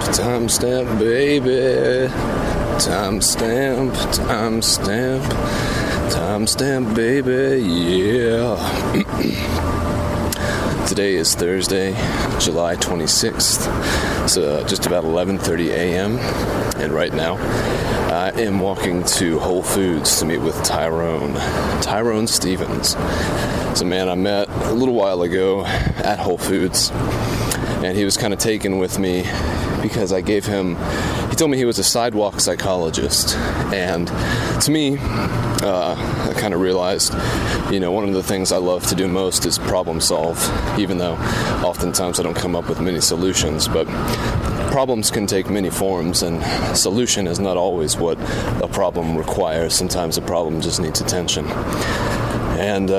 Timestamp, baby. Timestamp, baby, yeah. Today is Thursday, July 26th. It's just about 11:30 a.m. And right now, I am walking to Whole Foods to meet with Tyrone Stevens. It's a man I met a little while ago at Whole Foods. And he was kind of taken with me because he told me he was a sidewalk psychologist. And to me, I kind of realized, one of the things I love to do most is problem solve, even though oftentimes I don't come up with many solutions. But problems can take many forms, and solution is not always what a problem requires. Sometimes a problem just needs attention. And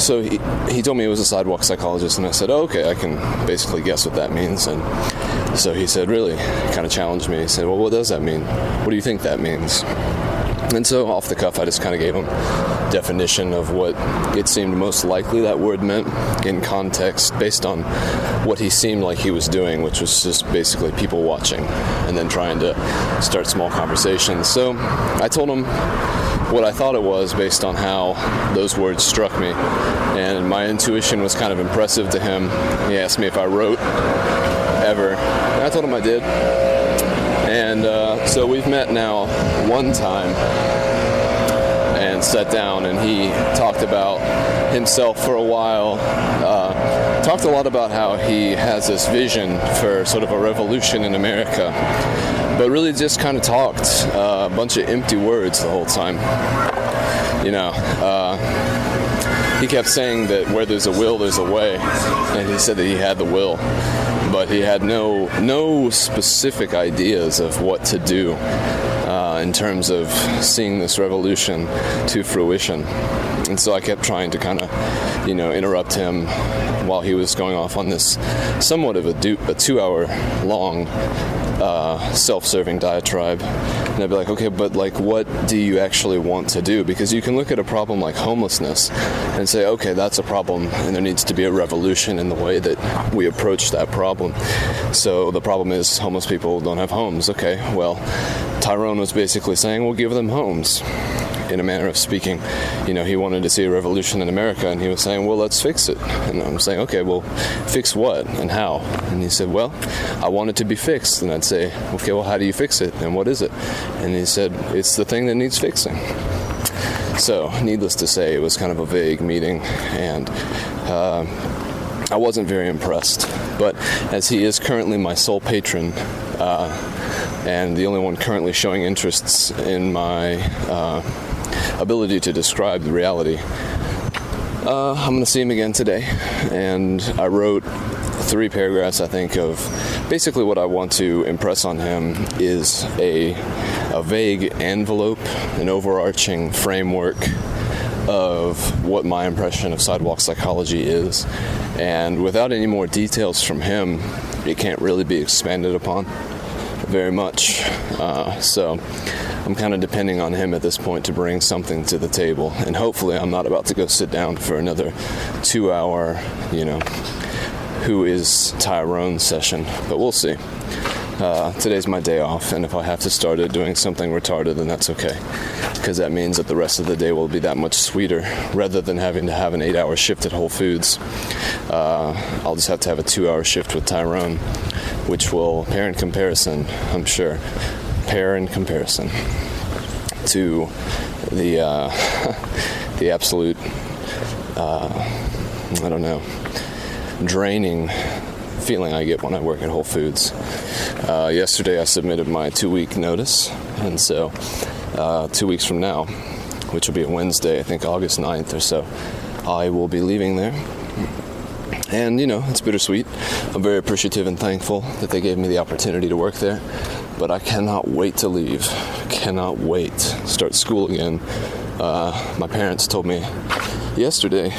so he told me he was a sidewalk psychologist, and I said, okay, I can basically guess what that means. And so he said, really, kind of challenged me. He said, well, what does that mean? What do you think that means? And so off the cuff, I just kind of gave him definition of what it seemed most likely that word meant in context based on what he seemed like he was doing, which was just basically people watching and then trying to start small conversations. So I told him what I thought it was based on how those words struck me, and my intuition was kind of impressive to him. He asked me if I wrote ever, and I told him I did. And so we've met now one time and sat down, and he talked about himself for a while, talked a lot about how he has this vision for sort of a revolution in America, but really just kind of talked a bunch of empty words the whole time. He kept saying that where there's a will, there's a way, and he said that he had the will, but he had no specific ideas of what to do in terms of seeing this revolution to fruition. And so I kept trying to kind of, interrupt him while he was going off on this somewhat of a 2-hour long self-serving diatribe. And I'd be like, okay, but what do you actually want to do? Because you can look at a problem like homelessness and say, okay, that's a problem, and there needs to be a revolution in the way that we approach that problem. So the problem is homeless people don't have homes. Okay, well, Tyrone was basically saying, we'll give them homes. In a manner of speaking, he wanted to see a revolution in America, and he was saying, well, let's fix it. And I'm saying, okay, well, fix what and how? And he said, well, I want it to be fixed. And I'd say, okay, well, how do you fix it, and what is it? And he said, it's the thing that needs fixing. So, needless to say, it was kind of a vague meeting, and I wasn't very impressed. But as he is currently my sole patron, and the only one currently showing interests in my ability to describe the reality, I'm going to see him again today. And I wrote 3 paragraphs, I think, of basically what I want to impress on him is a vague envelope, an overarching framework of what my impression of sidewalk psychology is. And without any more details from him, it can't really be expanded upon very much. So I'm kind of depending on him at this point to bring something to the table. And hopefully I'm not about to go sit down for another 2-hour, who is Tyrone session. But we'll see. today's my day off, and if I have to start it doing something retarded, then that's okay, because that means that the rest of the day will be that much sweeter, rather than having to have an 8-hour shift at Whole Foods. I'll just have to have a 2-hour shift with Tyrone, which will pair in comparison, I'm sure, to the the absolute, draining feeling I get when I work at Whole Foods. Yesterday I submitted my 2-week notice, and so 2 weeks from now, which will be a Wednesday, I think August 9th or so, I will be leaving there. And, it's bittersweet. I'm very appreciative and thankful that they gave me the opportunity to work there, but I cannot wait to leave. Cannot wait. Start school again. My parents told me yesterday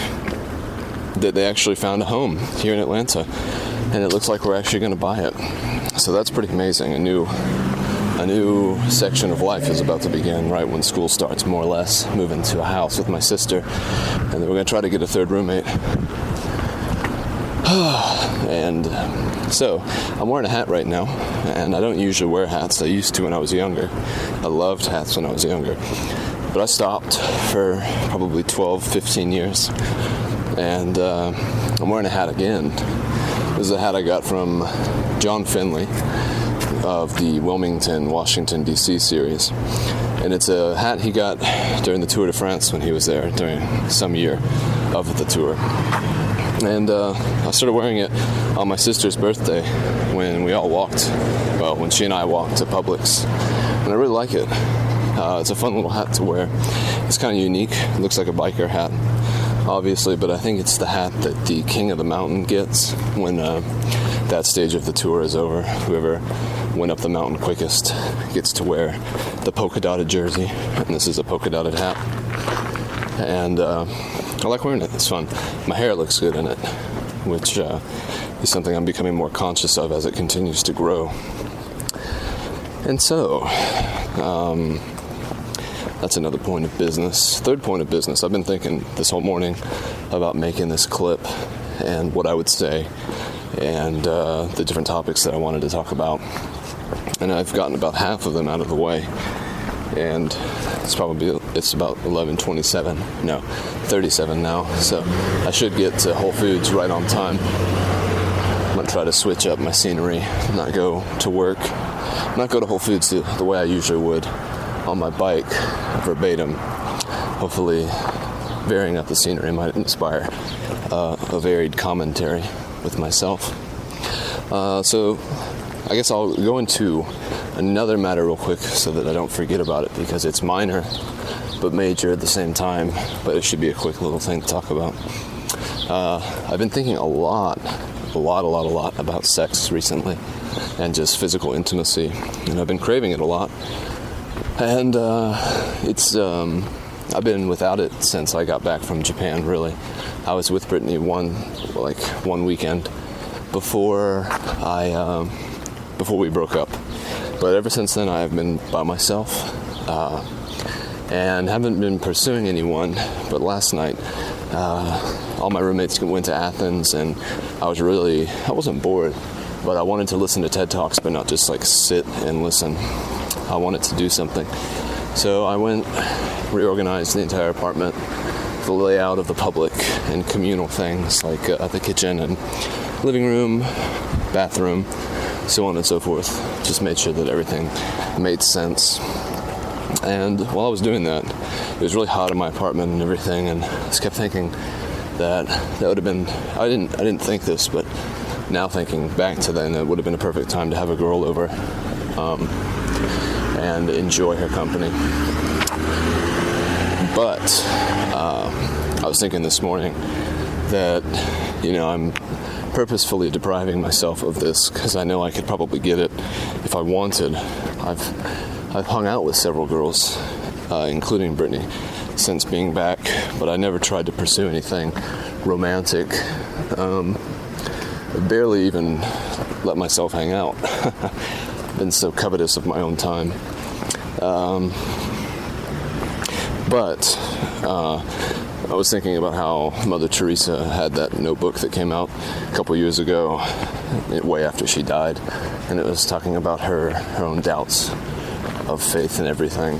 that they actually found a home here in Atlanta, and it looks like we're actually going to buy it. So that's pretty amazing. A new section of life is about to begin right when school starts, more or less. Move into a house with my sister, and then we're going to try to get a third roommate. And so I'm wearing a hat right now, and I don't usually wear hats. I used to when I was younger. I loved hats when I was younger, but I stopped for probably 12, 15 years, and I'm wearing a hat again. This is a hat I got from John Finley of the Wilmington, Washington, D.C. series, and it's a hat he got during the Tour de France when he was there during some year of the tour. And I started wearing it on my sister's birthday when when she and I walked to Publix. And I really like it. It's a fun little hat to wear. It's kind of unique. It looks like a biker hat, obviously, but I think it's the hat that the King of the Mountain gets when that stage of the tour is over. Whoever went up the mountain quickest gets to wear the polka dotted jersey, and this is a polka dotted hat. And I like wearing it. It's fun. My hair looks good in it, which is something I'm becoming more conscious of as it continues to grow. And so, that's another point of business. Third point of business. I've been thinking this whole morning about making this clip and what I would say and the different topics that I wanted to talk about. And I've gotten about half of them out of the way. And it's about 37 now, so I should get to Whole Foods right on time. I'm going to try to switch up my scenery, not go to Whole Foods the way I usually would on my bike, verbatim. Hopefully varying up the scenery might inspire a varied commentary with myself. So I guess I'll go into another matter real quick so that I don't forget about it, because it's minor but major at the same time, but it should be a quick little thing to talk about. I've been thinking a lot about sex recently, and just physical intimacy, and I've been craving it a lot. And I've been without it since I got back from Japan, really. I was with Brittany one weekend before we broke up. But ever since then, I've been by myself and haven't been pursuing anyone. But last night, all my roommates went to Athens, and I wasn't bored, but I wanted to listen to TED Talks, but not just sit and listen. I wanted to do something. So I reorganized the entire apartment, the layout of the public and communal things like the kitchen and living room, bathroom, so on and so forth. Just made sure that everything made sense. And while I was doing that, it was really hot in my apartment and everything, and I just kept thinking that would have been, I didn't think this, but now thinking back to then, it would have been a perfect time to have a girl over and enjoy her company. But I was thinking this morning that, I'm purposefully depriving myself of this because I know I could probably get it if I wanted. I've hung out with several girls, including Brittany, since being back, but I never tried to pursue anything romantic. Barely even let myself hang out. Been so covetous of my own time. But I was thinking about how Mother Teresa had that notebook that came out a couple years ago, way after she died, and it was talking about her own doubts of faith and everything.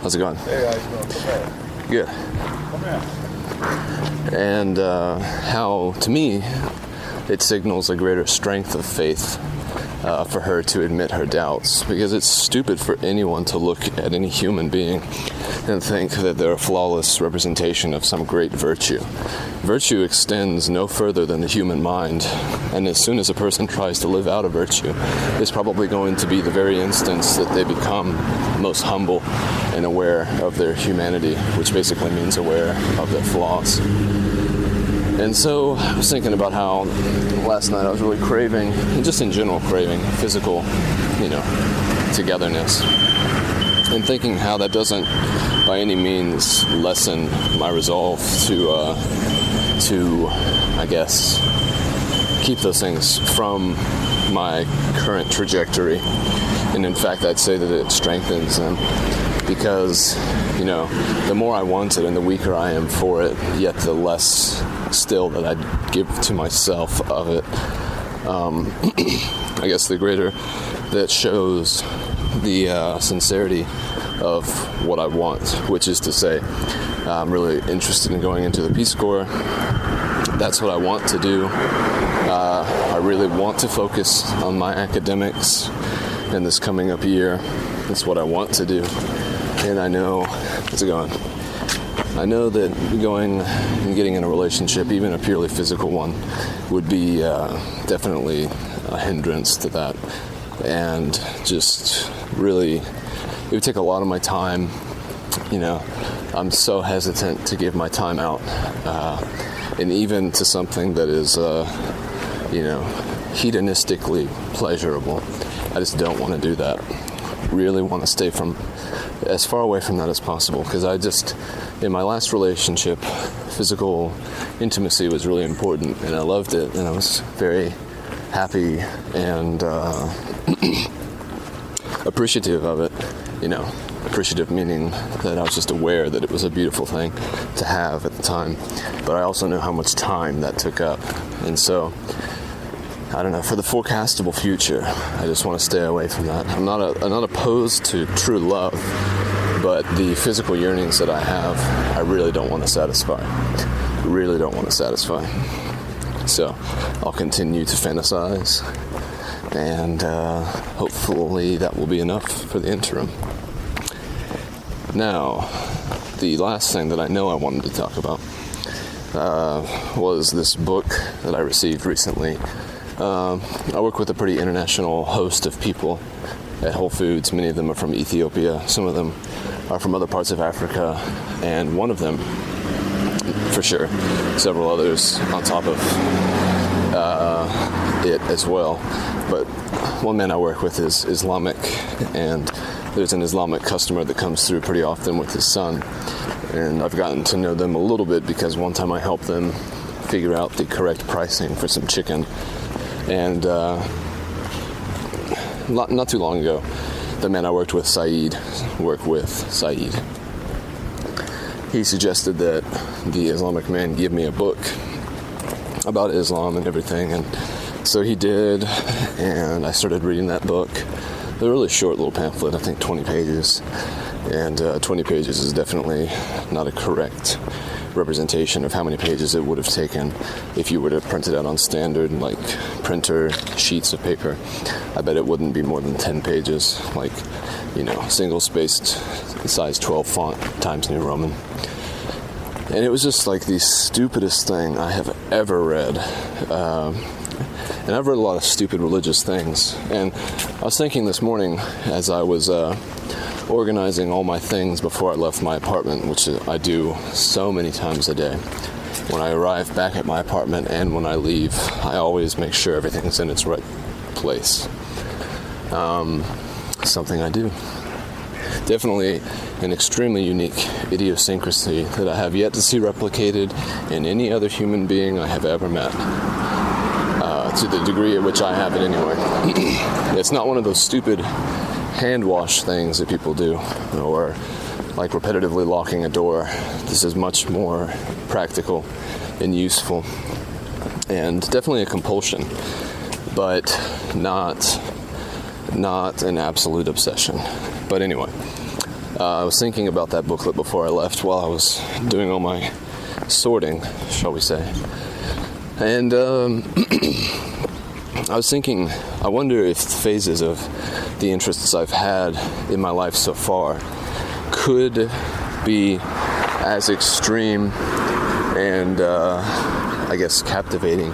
How's it going? Hey, how's it going? Good. Come here. And how, to me, it signals a greater strength of faith for her to admit her doubts, because it's stupid for anyone to look at any human being and think that they're a flawless representation of some great virtue. Virtue extends no further than the human mind, and as soon as a person tries to live out a virtue, it's probably going to be the very instance that they become most humble and aware of their humanity, which basically means aware of their flaws. And so I was thinking about how last night I was really craving, and just in general craving, physical, togetherness. And thinking how that doesn't by any means lessen my resolve to I guess, keep those things from my current trajectory. And in fact, I'd say that it strengthens them. Because, the more I want it and the weaker I am for it, yet the less still that I give to myself of it. I guess the greater that shows the sincerity of what I want, which is to say, I'm really interested in going into the Peace Corps. That's what I want to do. I really want to focus on my academics in this coming up year. That's what I want to do. And I know, how's it going? I know that going and getting in a relationship, even a purely physical one, would be definitely a hindrance to that. And just really, it would take a lot of my time. I'm so hesitant to give my time out. And even to something that is, hedonistically pleasurable. I just don't want to do that. Really want to stay as far away from that as possible, because in my last relationship, physical intimacy was really important, and I loved it, and I was very happy and appreciative of it, appreciative meaning that I was just aware that it was a beautiful thing to have at the time, but I also know how much time that took up, and so I don't know, for the forecastable future, I just want to stay away from that. I'm not opposed to true love, but the physical yearnings that I have, I really don't want to satisfy. So I'll continue to fantasize, and hopefully that will be enough for the interim. Now, the last thing that I know I wanted to talk about was this book that I received recently. I work with a pretty international host of people at Whole Foods. Many of them are from Ethiopia. Some of them are from other parts of Africa. And one of them, for sure, several others on top of it as well. But one man I work with is Islamic, and there's an Islamic customer that comes through pretty often with his son. And I've gotten to know them a little bit because one time I helped them figure out the correct pricing for some chicken. And not too long ago, the man I worked with, Saeed, he suggested that the Islamic man give me a book about Islam and everything, and so he did, and I started reading that book. It's a really short little pamphlet, I think 20 pages, and 20 pages is definitely not a correct representation of how many pages it would have taken if you were to print it out on standard printer sheets of paper. I bet it wouldn't be more than 10 pages, single spaced size 12 font Times New Roman. And it was just the stupidest thing I have ever read. And I've read a lot of stupid religious things. And I was thinking this morning as I was organizing all my things before I left my apartment, which I do so many times a day. When I arrive back at my apartment and when I leave, I always make sure everything's in its right place. Something I do. Definitely an extremely unique idiosyncrasy that I have yet to see replicated in any other human being I have ever met. To the degree at which I have it anyway. It's not one of those stupid hand wash things that people do, or like repetitively locking a door. This is much more practical and useful, and definitely a compulsion, but not an absolute obsession. But anyway, I was thinking about that booklet before I left while I was doing all my sorting, shall we say. And I was thinking, I wonder if the phases of the interests I've had in my life so far could be as extreme and, I guess, captivating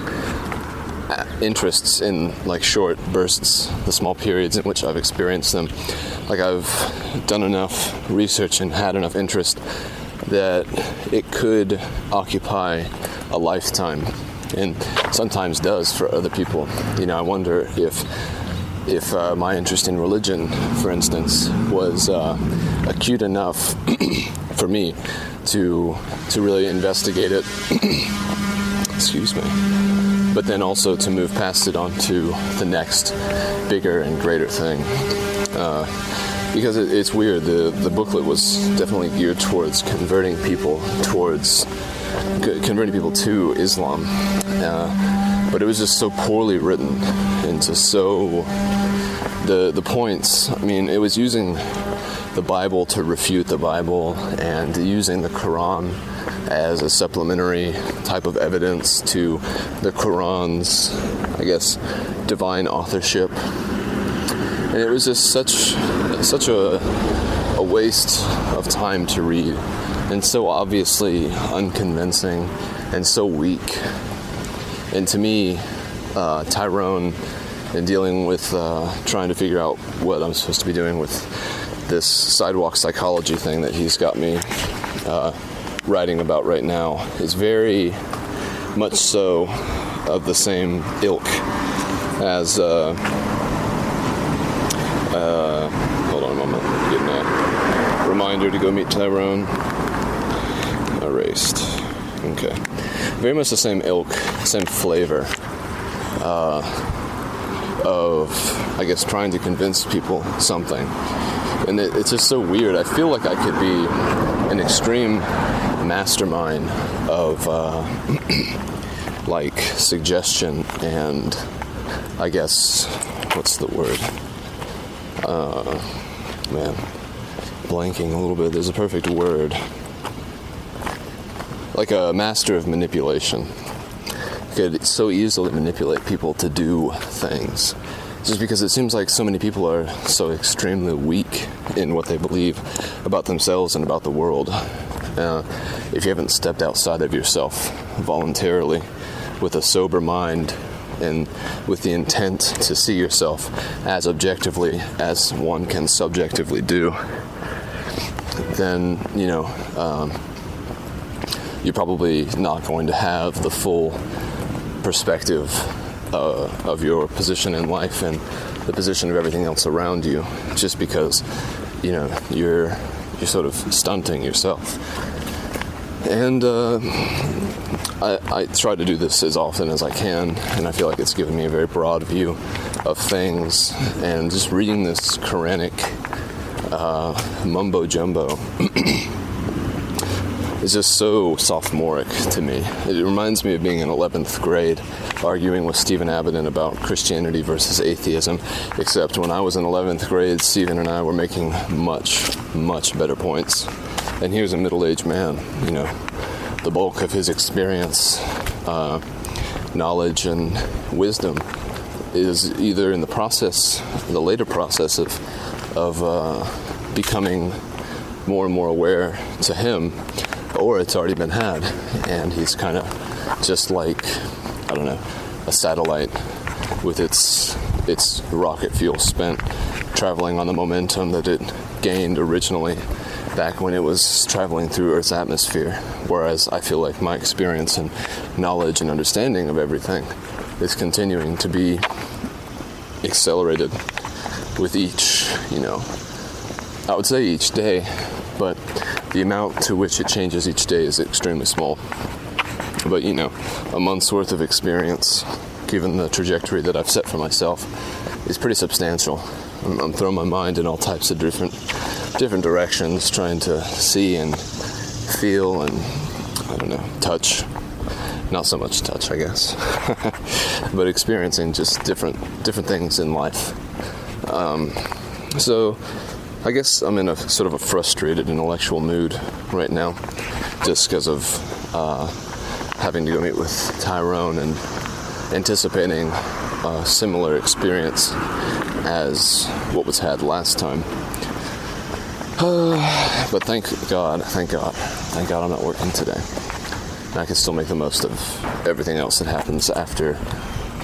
interests in like short bursts, the small periods in which I've experienced them. Like I've done enough research and had enough interest that it could occupy a lifetime, and sometimes does for other people. You know, I wonder if my interest in religion, for instance, was acute enough for me to really investigate it. Excuse me. But then also to move past it onto the next bigger and greater thing. Because it's weird, the booklet was definitely geared towards converting people to Islam. But it was just so poorly written, and just so the points, I mean, it was using the Bible to refute the Bible and using the Quran as a supplementary type of evidence to the Quran's, I guess, divine authorship. And it was just such a waste of time to read, and so obviously unconvincing and so weak. And to me, Tyrone, in dealing with trying to figure out what I'm supposed to be doing with this sidewalk psychology thing that he's got me writing about right now, is very much so of the same ilk as hold on a moment, I'm getting a reminder to go meet Tyrone. Erased. Okay. Very much the same ilk, same flavor of, I guess, trying to convince people something. And it's just so weird. I feel like I could be an extreme mastermind of like suggestion and, I guess, what's the word? Man, blanking a little bit. There's a perfect word. Like a master of manipulation. Could so easily manipulate people to do things. Just because it seems like so many people are so extremely weak in what they believe about themselves and about the world. If you haven't stepped outside of yourself voluntarily with a sober mind and with the intent to see yourself as objectively as one can subjectively do, then, you know, you're probably not going to have the full perspective of your position in life and the position of everything else around you, just because, you know, you're sort of stunting yourself. And I try to do this as often as I can, and I feel like it's given me a very broad view of things. And just reading this Quranic mumbo jumbo is just so sophomoric to me. It reminds me of being in 11th grade arguing with Stephen Abbott about Christianity versus atheism, except when I was in 11th grade, Stephen and I were making much, much better points. And here's a middle-aged man, you know, the bulk of his experience, knowledge, and wisdom is either in the later process of becoming more and more aware to him, or it's already been had, and he's kind of just like, I don't know, a satellite with its rocket fuel spent, traveling on the momentum that it gained originally back when it was traveling through Earth's atmosphere. Whereas I feel like my experience and knowledge and understanding of everything is continuing to be accelerated with each, you know, I would say each day, but the amount to which it changes each day is extremely small. But, you know, a month's worth of experience, given the trajectory that I've set for myself, is pretty substantial. I'm throwing my mind in all types of different different directions, trying to see and feel and, I don't know, touch. Not so much touch, I guess, but experiencing just different things in life. So I guess I'm in a sort of a frustrated intellectual mood right now, just because of having to go meet with Tyrone and anticipating a similar experience as what was had last time. But thank God I'm not working today. I can still make the most of everything else that happens after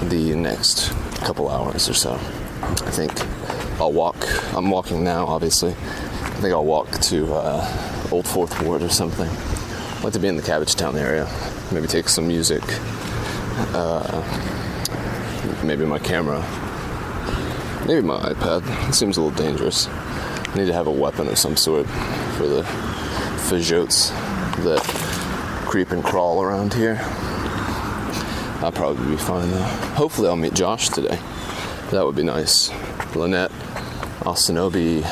the next couple hours or so. I think I'll walk. I'm walking now, obviously. I think I'll walk to Old 4th Ward or something. I'd like to be in the Cabbagetown area. Maybe take some music. Maybe my camera. Maybe my iPad. It seems a little dangerous. I need to have a weapon of some sort for the fidgets that creep and crawl around here. I'll probably be fine though. Hopefully I'll meet Josh today. That would be nice. Lynette Asanubi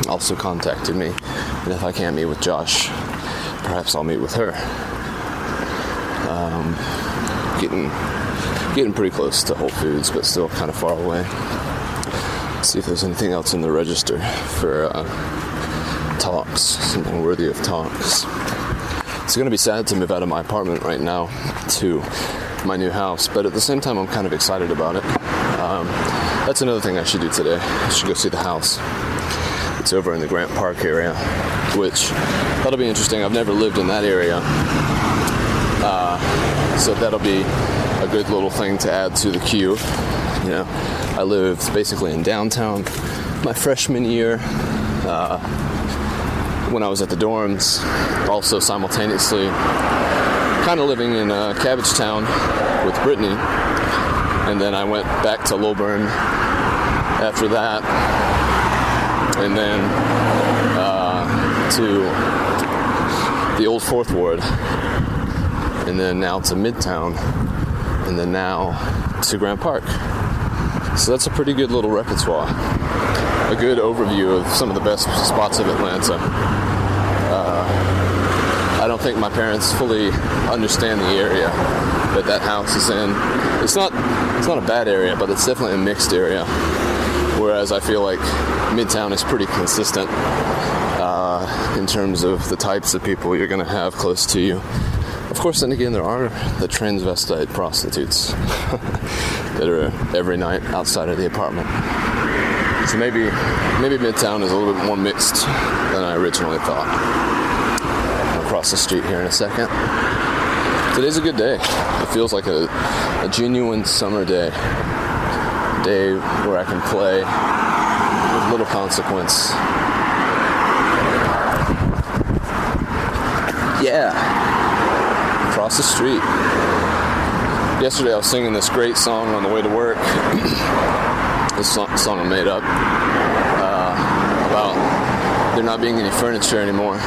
also contacted me, and if I can't meet with Josh, perhaps I'll meet with her. Getting pretty close to Whole Foods, but still kind of far away. See if there's anything else in the register for talks, something worthy of talks. It's going to be sad to move out of my apartment right now to my new house, but at the same time I'm kind of excited about it. That's another thing I should do today. I should go see the house. It's over in the Grant Park area, which that'll be interesting. I've never lived in that area, so that'll be a good little thing to add to the queue. You know, I lived basically in downtown my freshman year. When I was at the dorms, also simultaneously kind of living in Cabbagetown with Brittany, and then I went back to Lilburn after that, and then to the Old 4th Ward, and then now to Midtown, and then now to Grant Park. So that's a pretty good little repertoire. A good overview of some of the best spots of Atlanta. I don't think my parents fully understand the area that house is in. It's not a bad area, but it's definitely a mixed area. Whereas I feel like Midtown is pretty consistent in terms of the types of people you're going to have close to you. Of course, then again, there are the transvestite prostitutes that are every night outside of the apartment. So maybe Midtown is a little bit more mixed than I originally thought. I'll cross the street here in a second. Today's a good day. It feels like a genuine summer day. A day where I can play with little consequence. Yeah. Across the street. Yesterday I was singing this great song on the way to work. This song I made up about there not being any furniture anymore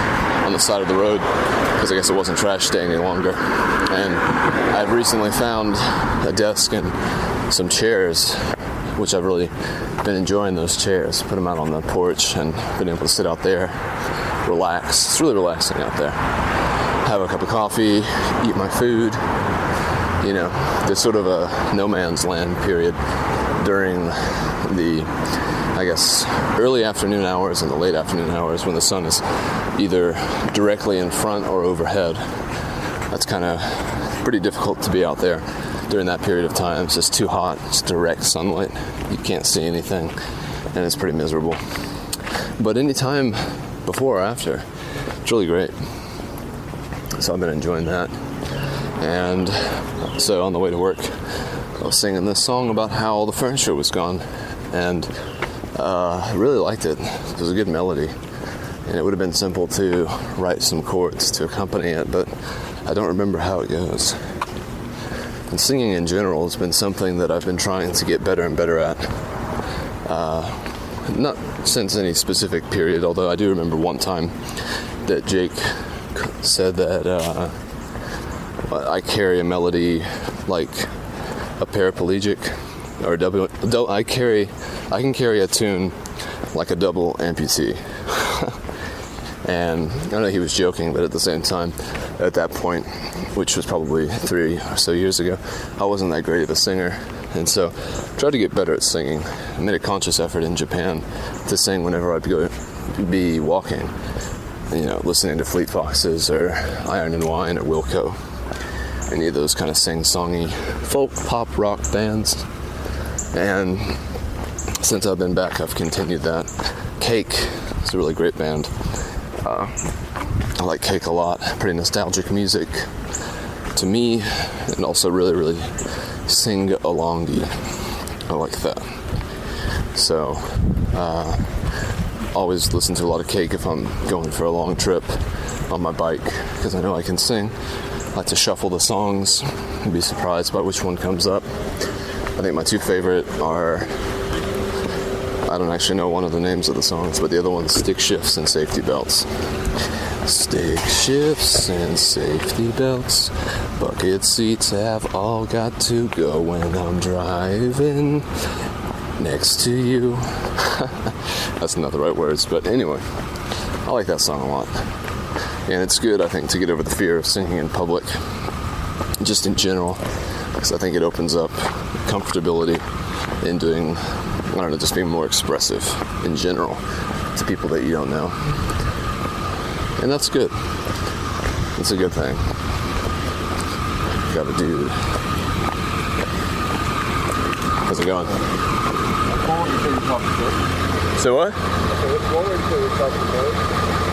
on the side of the road, because I guess it wasn't trash day any longer. And I've recently found a desk and some chairs, which I've really been enjoying those chairs. Put them out on the porch and been able to sit out there, relax. It's really relaxing out there. Have a cup of coffee, eat my food. You know, there's sort of a no man's land period during the, I guess, early afternoon hours and the late afternoon hours when the sun is either directly in front or overhead. That's kind of pretty difficult to be out there during that period of time. It's just too hot. It's direct sunlight. You can't see anything, and it's pretty miserable. But any time before or after, it's really great. So I've been enjoying that. And so on the way to work, I was singing this song about how all the furniture was gone, and I really liked it. It was a good melody, and it would have been simple to write some chords to accompany it, but I don't remember how it goes. And singing in general has been something that I've been trying to get better and better at. Not since any specific period, although I do remember one time that Jake said that I carry a melody like a paraplegic, or I can carry a tune like a double amputee. And I know he was joking, but at the same time, at that point, which was probably 3 or so years ago, I wasn't that great of a singer. And so I tried to get better at singing. I made a conscious effort in Japan to sing whenever I'd be walking, listening to Fleet Foxes or Iron and Wine or Wilco, any of those kind of sing-songy folk, pop, rock bands. And since I've been back, I've continued that. Cake is a really great band. I like Cake a lot. Pretty nostalgic music to me, and also really, really sing-alongy. I like that. So, always listen to a lot of Cake if I'm going for a long trip on my bike, because I know I can sing. I like to shuffle the songs and be surprised by which one comes up. I think my two favorite are, I don't actually know one of the names of the songs, but the other one's Stick Shifts and Safety Belts. Stick shifts and safety belts, bucket seats have all got to go when I'm driving next to you. That's not the right words, but anyway, I like that song a lot. And it's good, I think, to get over the fear of singing in public, just in general, because I think it opens up comfortability in doing, just being more expressive in general to people that you don't know. And that's good. It's a good thing. Got a dude. How's it going? So what?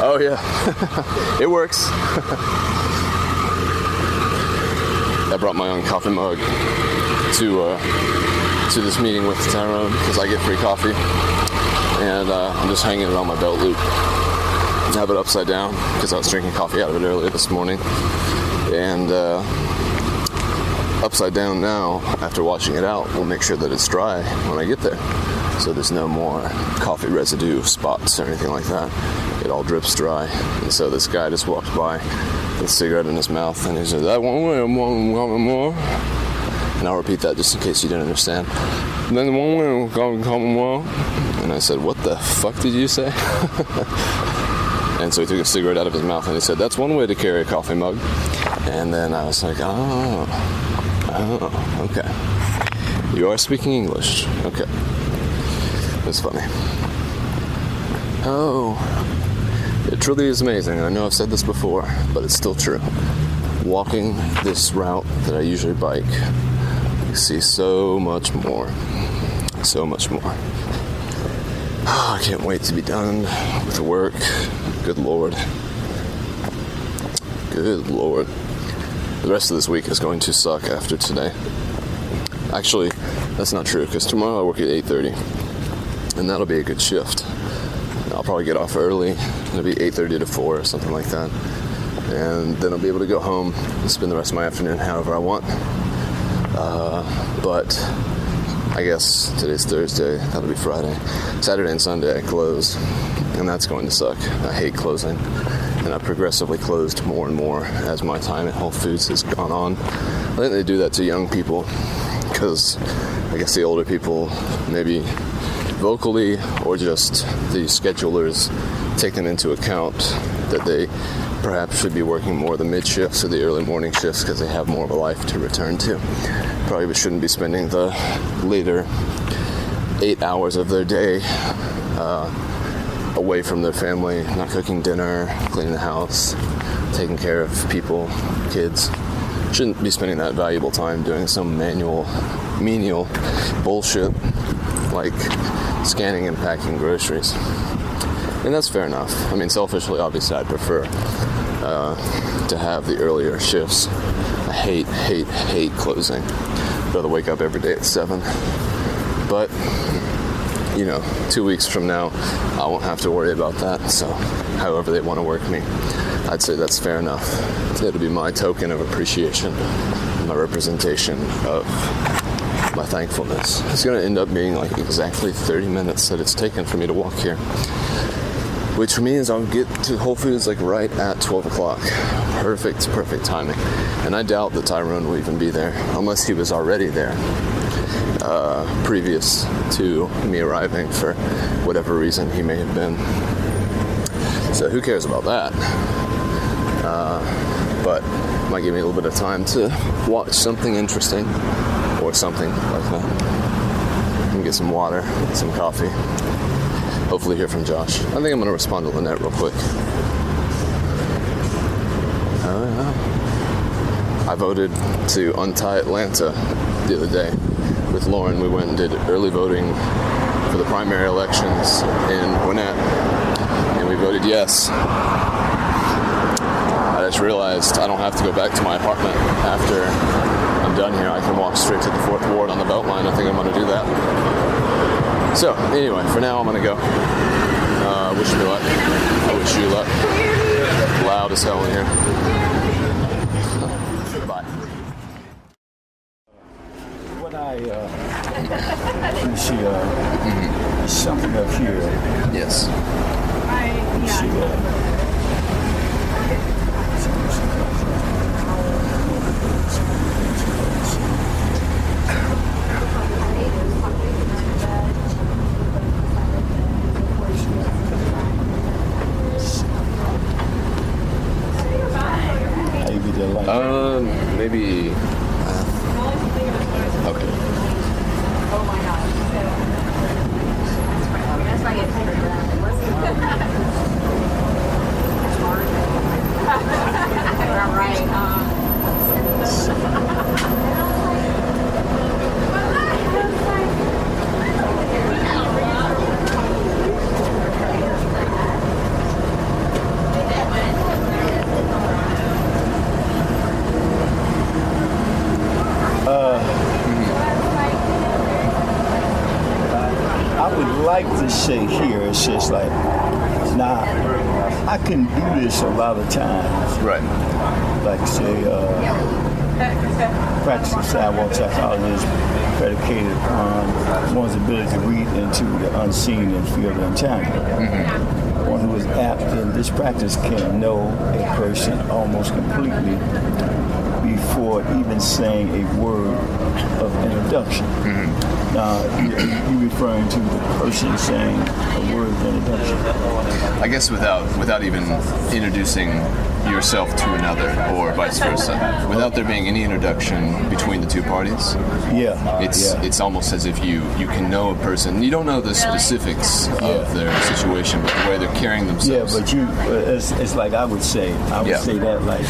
Oh yeah. It works. I brought my own coffee mug to this meeting with Tyrone because I get free coffee. And I'm just hanging it on my belt loop. I have it upside down because I was drinking coffee out of it earlier this morning, and upside down now after washing it out will make sure that it's dry when I get there, so there's no more coffee residue spots or anything like that. It all drips dry. And so this guy just walked by with a cigarette in his mouth and he said, "That one way, want more?" And I'll repeat that just in case you didn't understand. Then one way, come more. And I said, "What the fuck did you say?" And so he took a cigarette out of his mouth and he said, "That's one way to carry a coffee mug." And then I was like, oh, okay. You are speaking English. Okay. That's funny. Oh, it truly is amazing. I know I've said this before, but it's still true. Walking this route that I usually bike, you see so much more. So much more. Oh, I can't wait to be done with the work. Good Lord. Good Lord. The rest of this week is going to suck after today. Actually, that's not true, because tomorrow I work at 8:30, and that'll be a good shift. I'll probably get off early. It'll be 8:30 to 4 or something like that. And then I'll be able to go home and spend the rest of my afternoon however I want. But I guess today's Thursday, that'll be Friday. Saturday and Sunday I close, and that's going to suck. I hate closing, and I've progressively closed more and more as my time at Whole Foods has gone on. I think they do that to young people, because I guess the older people, maybe vocally or just the schedulers, take them into account that they perhaps should be working more of the mid shifts or the early morning shifts because they have more of a life to return to. Probably shouldn't be spending the later 8 hours of their day away from their family, not cooking dinner, cleaning the house, taking care of people, kids. Shouldn't be spending that valuable time doing some menial bullshit like scanning and packing groceries. And that's fair enough. I mean, selfishly, obviously, I'd prefer to have the earlier shifts. I hate closing. I'd rather wake up every day at 7. But, 2 weeks from now, I won't have to worry about that. So, however they want to work me, I'd say that's fair enough. It'll be my token of appreciation, my representation of my thankfulness. It's going to end up being like exactly 30 minutes that it's taken for me to walk here. Which for me is I'll get to Whole Foods like right at 12 o'clock. Perfect timing. And I doubt that Tyrone will even be there, unless he was already there. previous to me arriving for whatever reason he may have been. So who cares about that? But it might give me a little bit of time to watch something interesting or something like that. And get some water, some coffee. Hopefully hear from Josh. I think I'm going to respond to Lynette real quick. I voted to untie Atlanta the other day with Lauren. We went and did early voting for the primary elections in Gwinnett, and we voted yes. I just realized I don't have to go back to my apartment after I'm done here. I can walk straight to the 4th Ward on the Beltline. I think I'm going to do that. So, anyway, for now I'm going to go. Wish me luck. I wish you luck. Loud as hell in here. Bye. What you see, something up here. Yes. You see, maybe. Okay. Oh my gosh. That's why I get tired of that. Right. I would like to say here, it's just like, now, I can do this a lot of times. Right. Like, say, practicing sidewalk psychology is predicated on one's ability to read into the unseen and feel the intangible. Mm-hmm. One who is apt in this practice can know a person almost completely before even saying a word of introduction. Mm-hmm. Now, you referring to the person saying a word of introduction? I guess without even introducing yourself to another, or vice versa, without there being any introduction between the two parties. Yeah. It's almost as if you can know a person. You don't know the specifics of their situation, but the way they're carrying themselves. Yeah, but it's like I would say that like,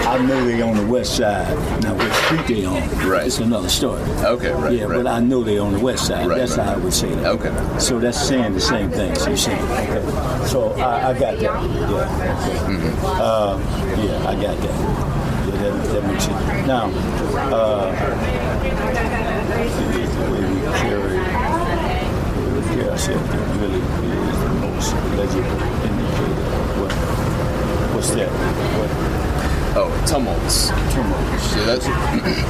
I know they on the west side. Now, what street they on? Right. It's another story. Okay, right. Yeah, right. But I know they on the west side. Right, that's how I would say that. Okay. So that's saying the same thing. So you're saying, okay. So I got that. Yeah. Okay. Mm-hmm. I got that. Yeah, that makes sense. Now, the way we carry ourselves really is the most legible indicator. What's that? What? Oh, tumults. Yeah, that's,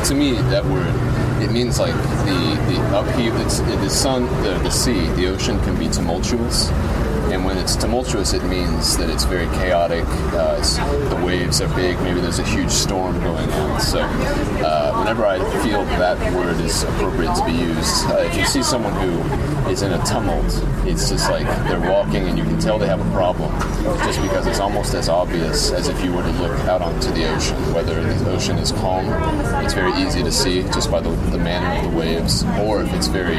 to me, that word, it means like the upheaval. The sun, the sea, the ocean can be tumultuous. And when it's tumultuous, it means that it's very chaotic. The waves are big. Maybe there's a huge storm going on. So whenever I feel that word is appropriate to be used, if you see someone who is in a tumult, it's just like they're walking and you can tell they have a problem, just because it's almost as obvious as if you were to look out onto the ocean. Whether the ocean is calm, it's very easy to see just by the manner of the waves, or if it's very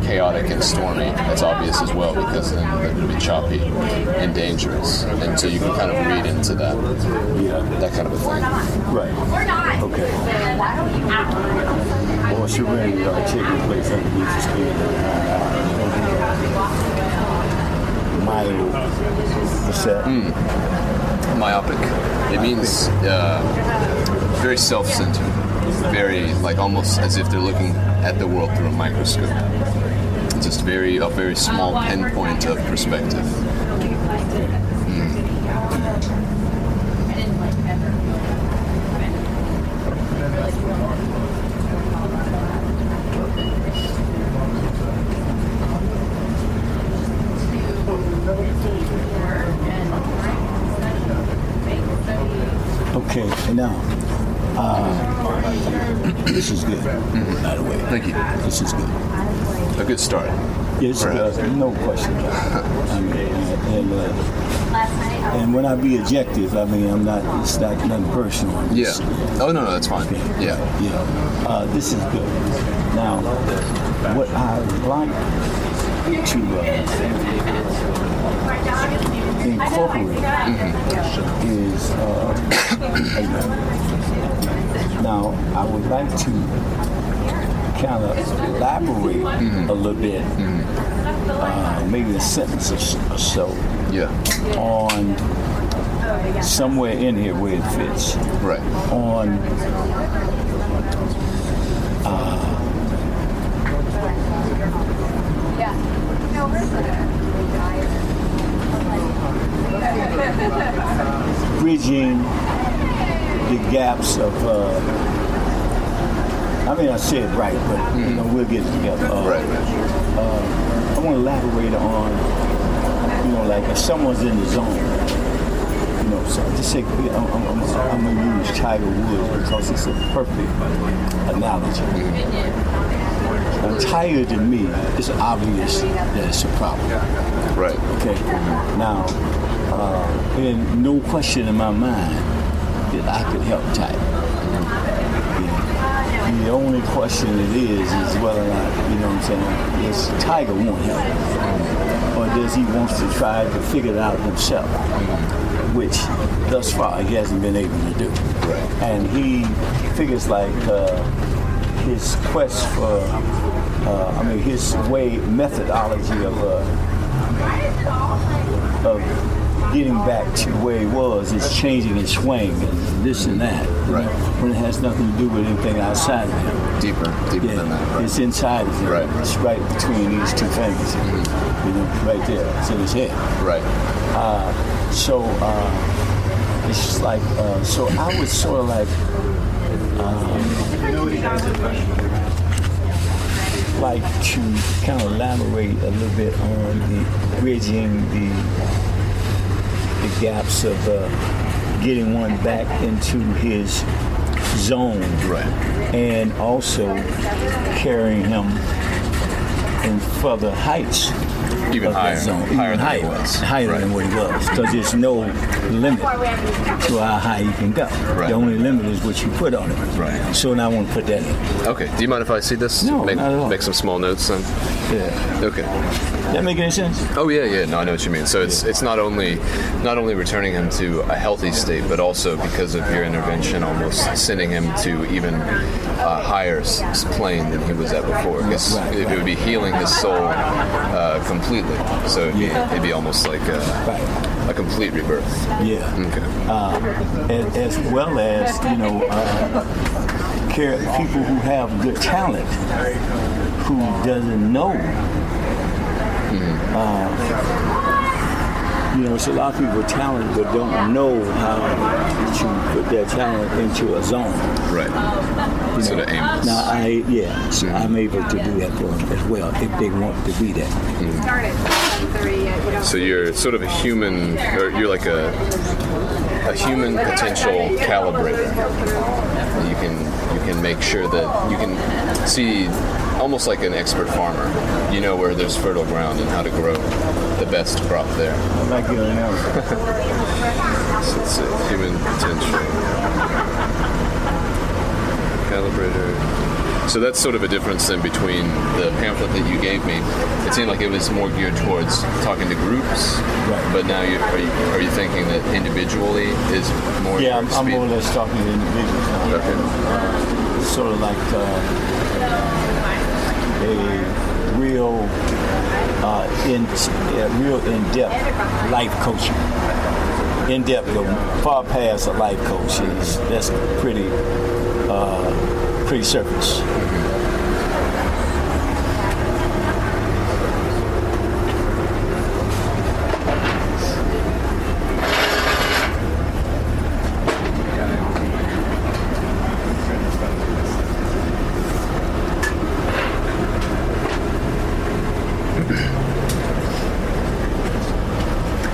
chaotic and stormy, it's obvious as well, because then it would be choppy and dangerous, and so you can kind of read into that, that kind of a thing. Right. Okay. Or serenity are taking place underneath the skin. What's that? Myopic. It means very self-centered, very like almost as if they're looking at the world through a microscope. Just a very small pinpoint of perspective. Okay, and now, This is good, by the way. Thank you. This is good. A good start. Yes, no question. I mean, and when I be objective, I mean, it's not nothing personal. Yeah. Oh, no, that's fine. Yeah. Yeah. This is good. Now, what I like to incorporate is, now, I would like to kind of elaborate a little bit, maybe a sentence or so, on somewhere in here where it fits. Right. On bridging the gaps of. I mean, I said right, but we'll get it together. Right. I want to elaborate on, like if someone's in the zone, so just say I'm going to use Tiger Woods because it's a perfect analogy. Now, Tiger to me, it's obvious that it's a problem. Right. Okay. Now, and no question in my mind that I could help Tiger. The only question it is whether or not, does Tiger want help? Or does he want to try to figure it out himself? Which, thus far, he hasn't been able to do. Right. And he figures like his quest for, his methodology of getting back to where he was is changing his swing and this and that. Right. When it has nothing to do with anything outside of him. Deeper than that. Right. It's inside of him. Right. It's right between these two fingers. Right there. It's in his head. Right. So it's just like, so I was sort of like to kind of elaborate a little bit on the bridging the gaps of getting one back into his zone, right, and also carrying him in further heights, even higher, higher than what he was, because there's no limit to how high you can go. Right. The only limit is what you put on it. Right. So now I want to put that in. Okay. Do you mind if I see this? No, not at all. Make some small notes then. Yeah. Okay. That make any sense? Oh yeah. No, I know what you mean. So it's not only returning him to a healthy state, but also because of your intervention, almost sending him to even a higher plane than he was at before. Because it would be healing his soul completely. So it'd be almost like a complete rebirth. Yeah. Okay. As well as people who have good talent who doesn't know. It's a lot of people with talent but don't know how to put their talent into a zone. Right. Sort of aimless. Now I'm able to do that for them as well if they want to be that. So you're sort of a human, or you're like a human potential calibrator. You can make sure that you can see, almost like an expert farmer. You know where there's fertile ground and how to grow the best crop there. I like your analogy. So it's a human potential calibrator. So that's sort of a difference then between the pamphlet that you gave me. It seemed like it was more geared towards talking to groups, right. But now are you thinking that individually is more? Yeah, I'm more or less talking to individuals now. Okay. Sort of like a real in-depth life coaching. In-depth, far past a life coach. That's pretty surface.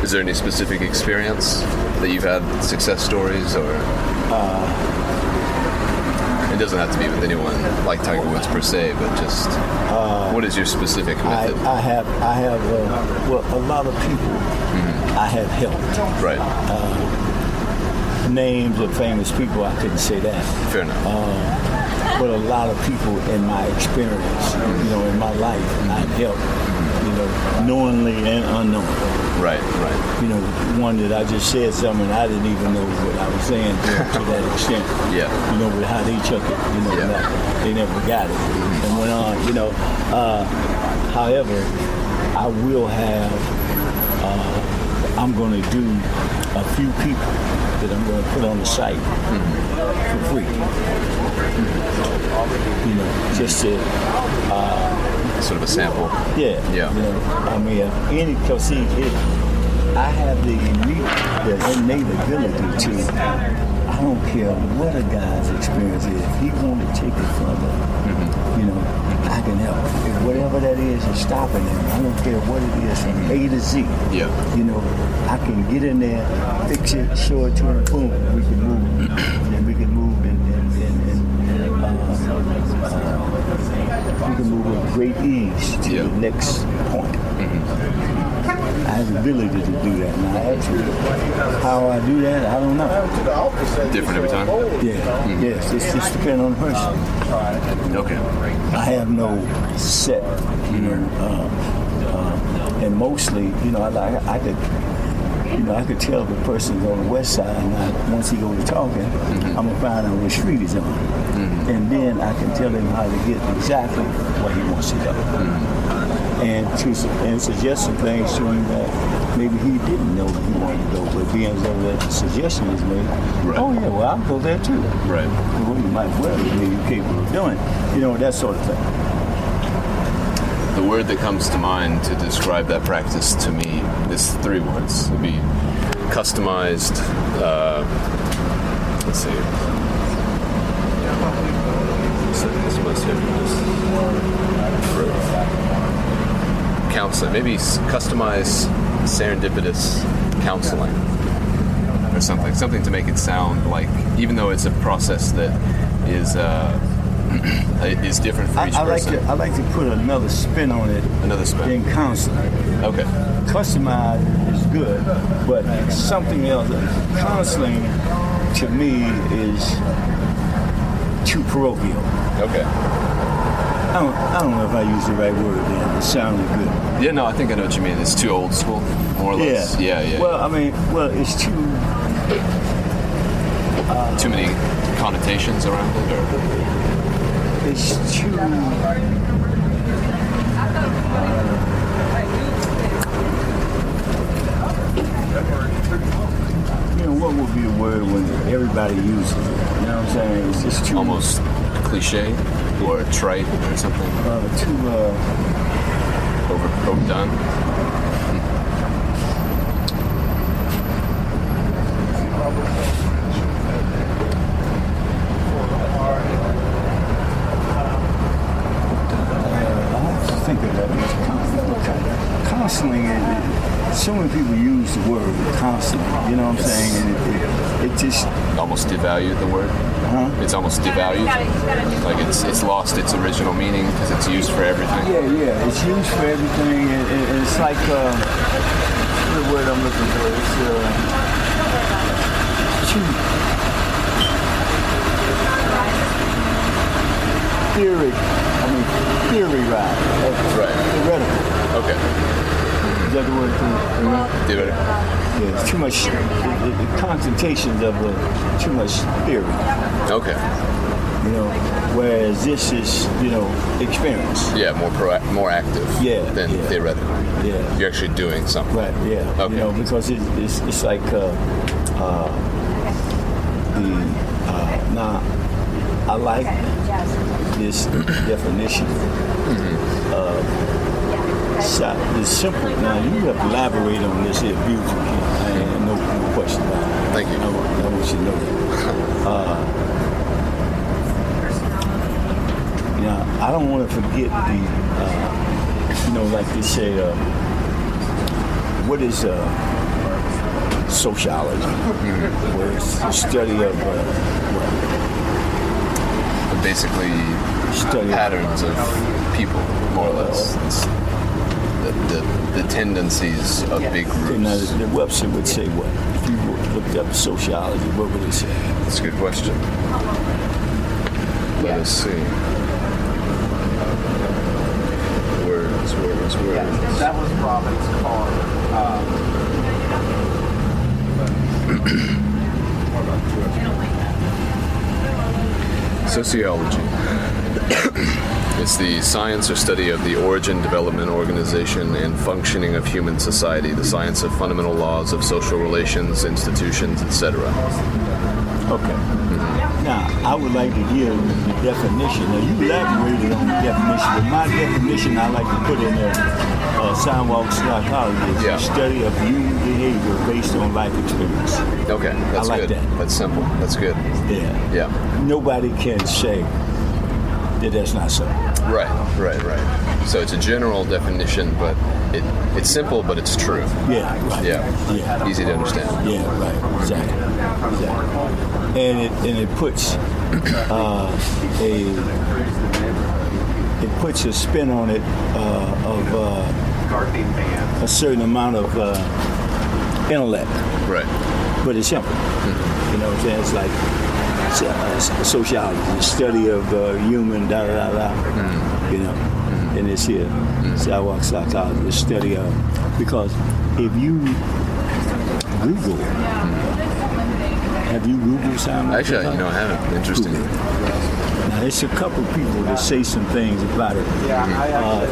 Is there any specific experience that you've had, success stories, or? It doesn't have to be with anyone like Tiger Woods per se, but just what is your specific method? I have a lot of people I have helped. Right. Names of famous people, I couldn't say that. Fair enough. But a lot of people in my experience, in my life, I've helped, knowingly and unknowingly. Right. One that I just said something I didn't even know what I was saying to that extent. Yeah. With how they took it, they never got it and went on, However, I will have, I'm going to do a few people that I'm going to put on the site for free. Just to sort of a sample. Yeah. Because I have the innate ability to. I don't care what a guy's experience is. If he want to take it further, I can help. If whatever that is stopping him, I don't care what it is from A to Z. Yeah. I can get in there, fix it, show it to him, boom, we can move, and we can move we can move with great ease to the next point. I have the ability to do that. Now, actually, how I do that, I don't know. Different every time? Yeah. Yes, it's just depending on the person. Okay. I have no set, and mostly, I could tell if a person's on the west side, and once he goes to talking, I'm going to find out what street he's on. And then I can tell him how to get exactly where he wants to go. And suggest some things to him that maybe he didn't know that he wanted to go, but being as though that the suggestion is made, oh yeah, well, I'll go there too. Right. Well, you might well be capable of doing, that sort of thing. The word that comes to mind to describe that practice to me is 3 words. It would be customized, let's see. Counseling, maybe customized serendipitous counseling or something to make it sound like, even though it's a process that is different for each person. I like to put another spin on it. Another spin. In counseling. Okay. Customized is good, but something else. Counseling to me is too parochial. Okay. I don't know if I used the right word then. It sounded good. Yeah, no, I think I know what you mean. It's too old school, more or less. Yeah. Well, it's too... too many connotations around it, or... It's too... what would be a word when everybody uses it? You know what I'm saying? It's just too... Almost cliche or trite or something? Too... overdone? Think of that. Counseling, so many people use the word counseling, you know what I'm saying? And it just... Almost devalued the word? It's almost devalued? Like it's lost its original meaning because it's used for everything? Yeah, it's used for everything, and it's like, what's the word I'm looking for? It's theorized. Right. Theoretical. Okay. Is that the word? Theoretical. Yeah, it's too much. The concentrations of too much theory. Okay. Whereas this is, experience. Yeah, more active. Than theoretical. Yeah. You're actually doing something. Right. Yeah. Okay. Because it's like now I like this definition of it's simple. Now you have to elaborate on this here beautifully. I ain't no question about it. Thank you. I want you to know that. I don't want to forget the, like they say, what is sociology? Where it's the study of basically Study patterns of people, more or less. It's the tendencies of big And now groups. the Webster would say what? If you looked up sociology, what would it say? That's a good question. Let us see. Words. That was Robin's car. Sociology. It's the science or study of the origin, development, organization, and functioning of human society, the science of fundamental laws of social relations, institutions, etc. Okay. Now, I would like to hear the definition. Now, you elaborated on the definition, but my definition I like to put in there, sidewalk psychology is the study of human behavior based on life experience. Okay, that's I like good. that. That's simple. That's good. Yeah. Nobody can say that that's not so. Right. So it's a general definition, but it's simple, but it's true. Yeah, right. Yeah. Easy to understand. Yeah, right. Exactly. And it puts a spin on it of a certain amount of intellect, Right. but it's simple. You know what I'm saying? It's like sociology, the study of human you know, and it's here. Sidewalk psychology, the study of, because if you Google, have you Googled sidewalk Actually, psychology? I haven't. Interesting. Now, there's a couple of people that say some things about it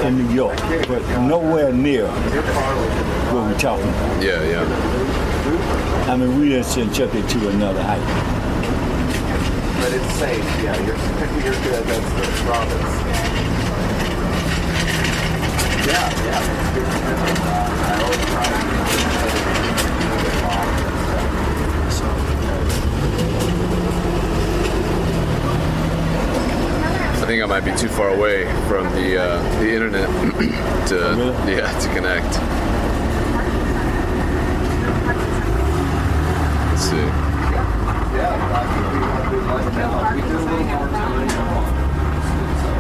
in New York, but nowhere near what we're talking about. Yeah. I mean, we just took it to another height. But it's safe. Yeah, you're good. That's Robin's. Yeah. I always try to I think I might be too far away from the internet to connect. Let's see.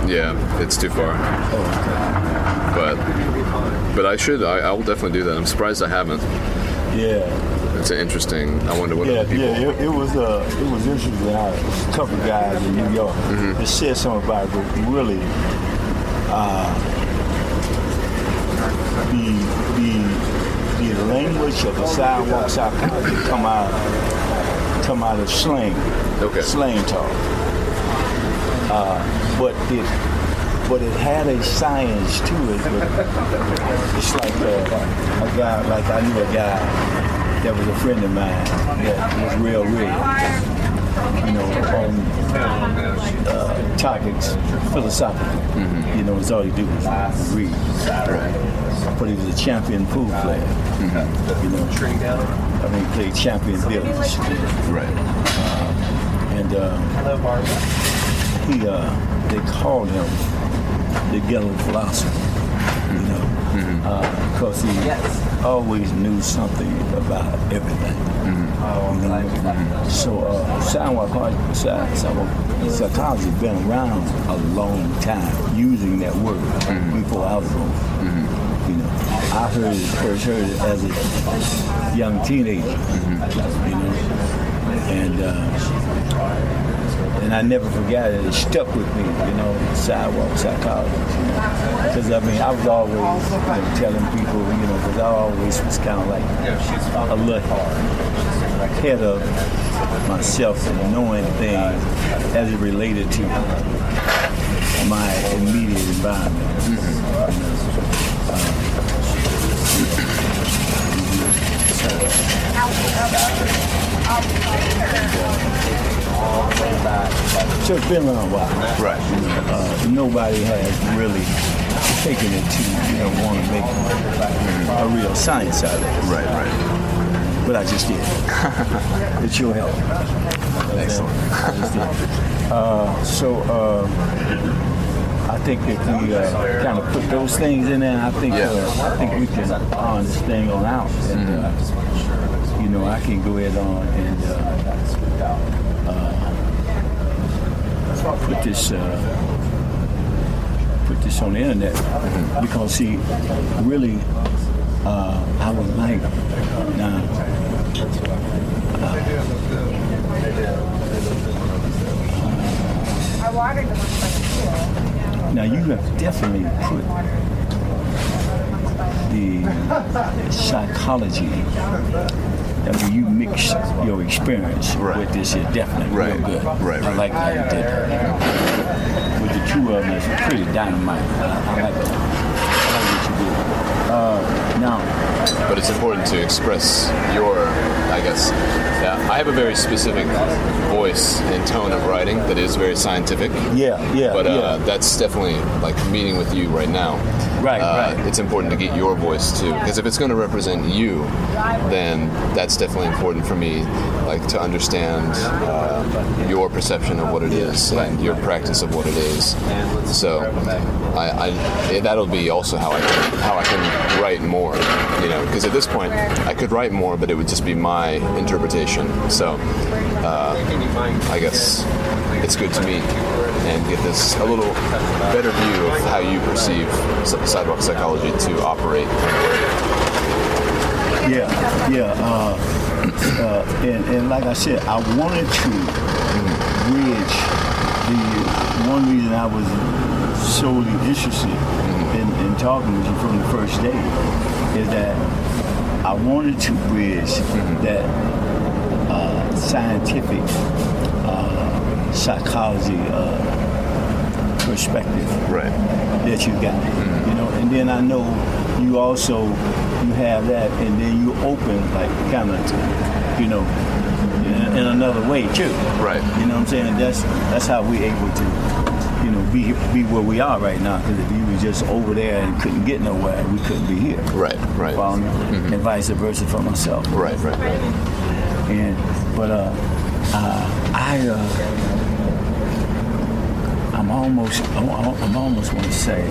Yeah, it's too far. But I will definitely do that. I'm surprised I haven't. Yeah. It's an interesting. I wonder what other people. It was interesting how a couple guys in New York that said something about it, but really the language of the sidewalk psychology come out of slang, slang talk. But it had a science to it. It's like a guy, like I knew a guy that was a friend of mine that was real, you know, on topics, philosophical. You know, it's all he do was read. But he was a champion pool player. You know, I mean, he played champion billiards. Right. They called him the yellow philosopher, you know, because he always knew something about everything. So sidewalk psychology has been around a long time using that word before I was born. You know, I first heard it as a young teenager, you know, and I never forgot it. It stuck with me, you know, sidewalk psychology. Because, I mean, I was always telling people, you know, because I always was kind of like a little ahead of myself and knowing things as it related to my immediate environment. So it's been around a while. Right. Nobody has really taken it to, you know, want to make a real science out of it. Right. But I just did. It's your help. Excellent. I think if we kind of put those things in there, I think we can on this thing on out. And, you know, I can go ahead on and put this on the internet because see, really, I would like now. I watered the one by the pool. Now you have definitely put the psychology. I mean, you mix your experience with this here definitely real good. Right. I like how you did that. With the two of them, it's pretty dynamite. I like that. I like what you did. Now, but it's important to express your, I guess, I have a very specific voice and tone of writing that is very scientific. But that's definitely like meeting with you right now. Right. It's important to get your voice too, because if it's going to represent you, then that's definitely important for me, like to understand your perception of what it is and your practice of what it is. So, that'll be also how I can write more, because at this point I could write more, but it would just be my interpretation. So, I guess it's good to meet and get this a little better view of how you perceive sidewalk psychology to operate. And like I said, I wanted to bridge the one reason I was solely interested in talking with you from the first day is that I wanted to bridge that scientific psychology perspective that you got, and then I know you also you have that, and then you open like kind of, in another way too. Right. You know what I'm saying? That's how we able to, be where we are right now. Because if you were just over there and couldn't get nowhere, we couldn't be here. Right. Follow me? And vice versa for myself. Right. And I'm almost want to say,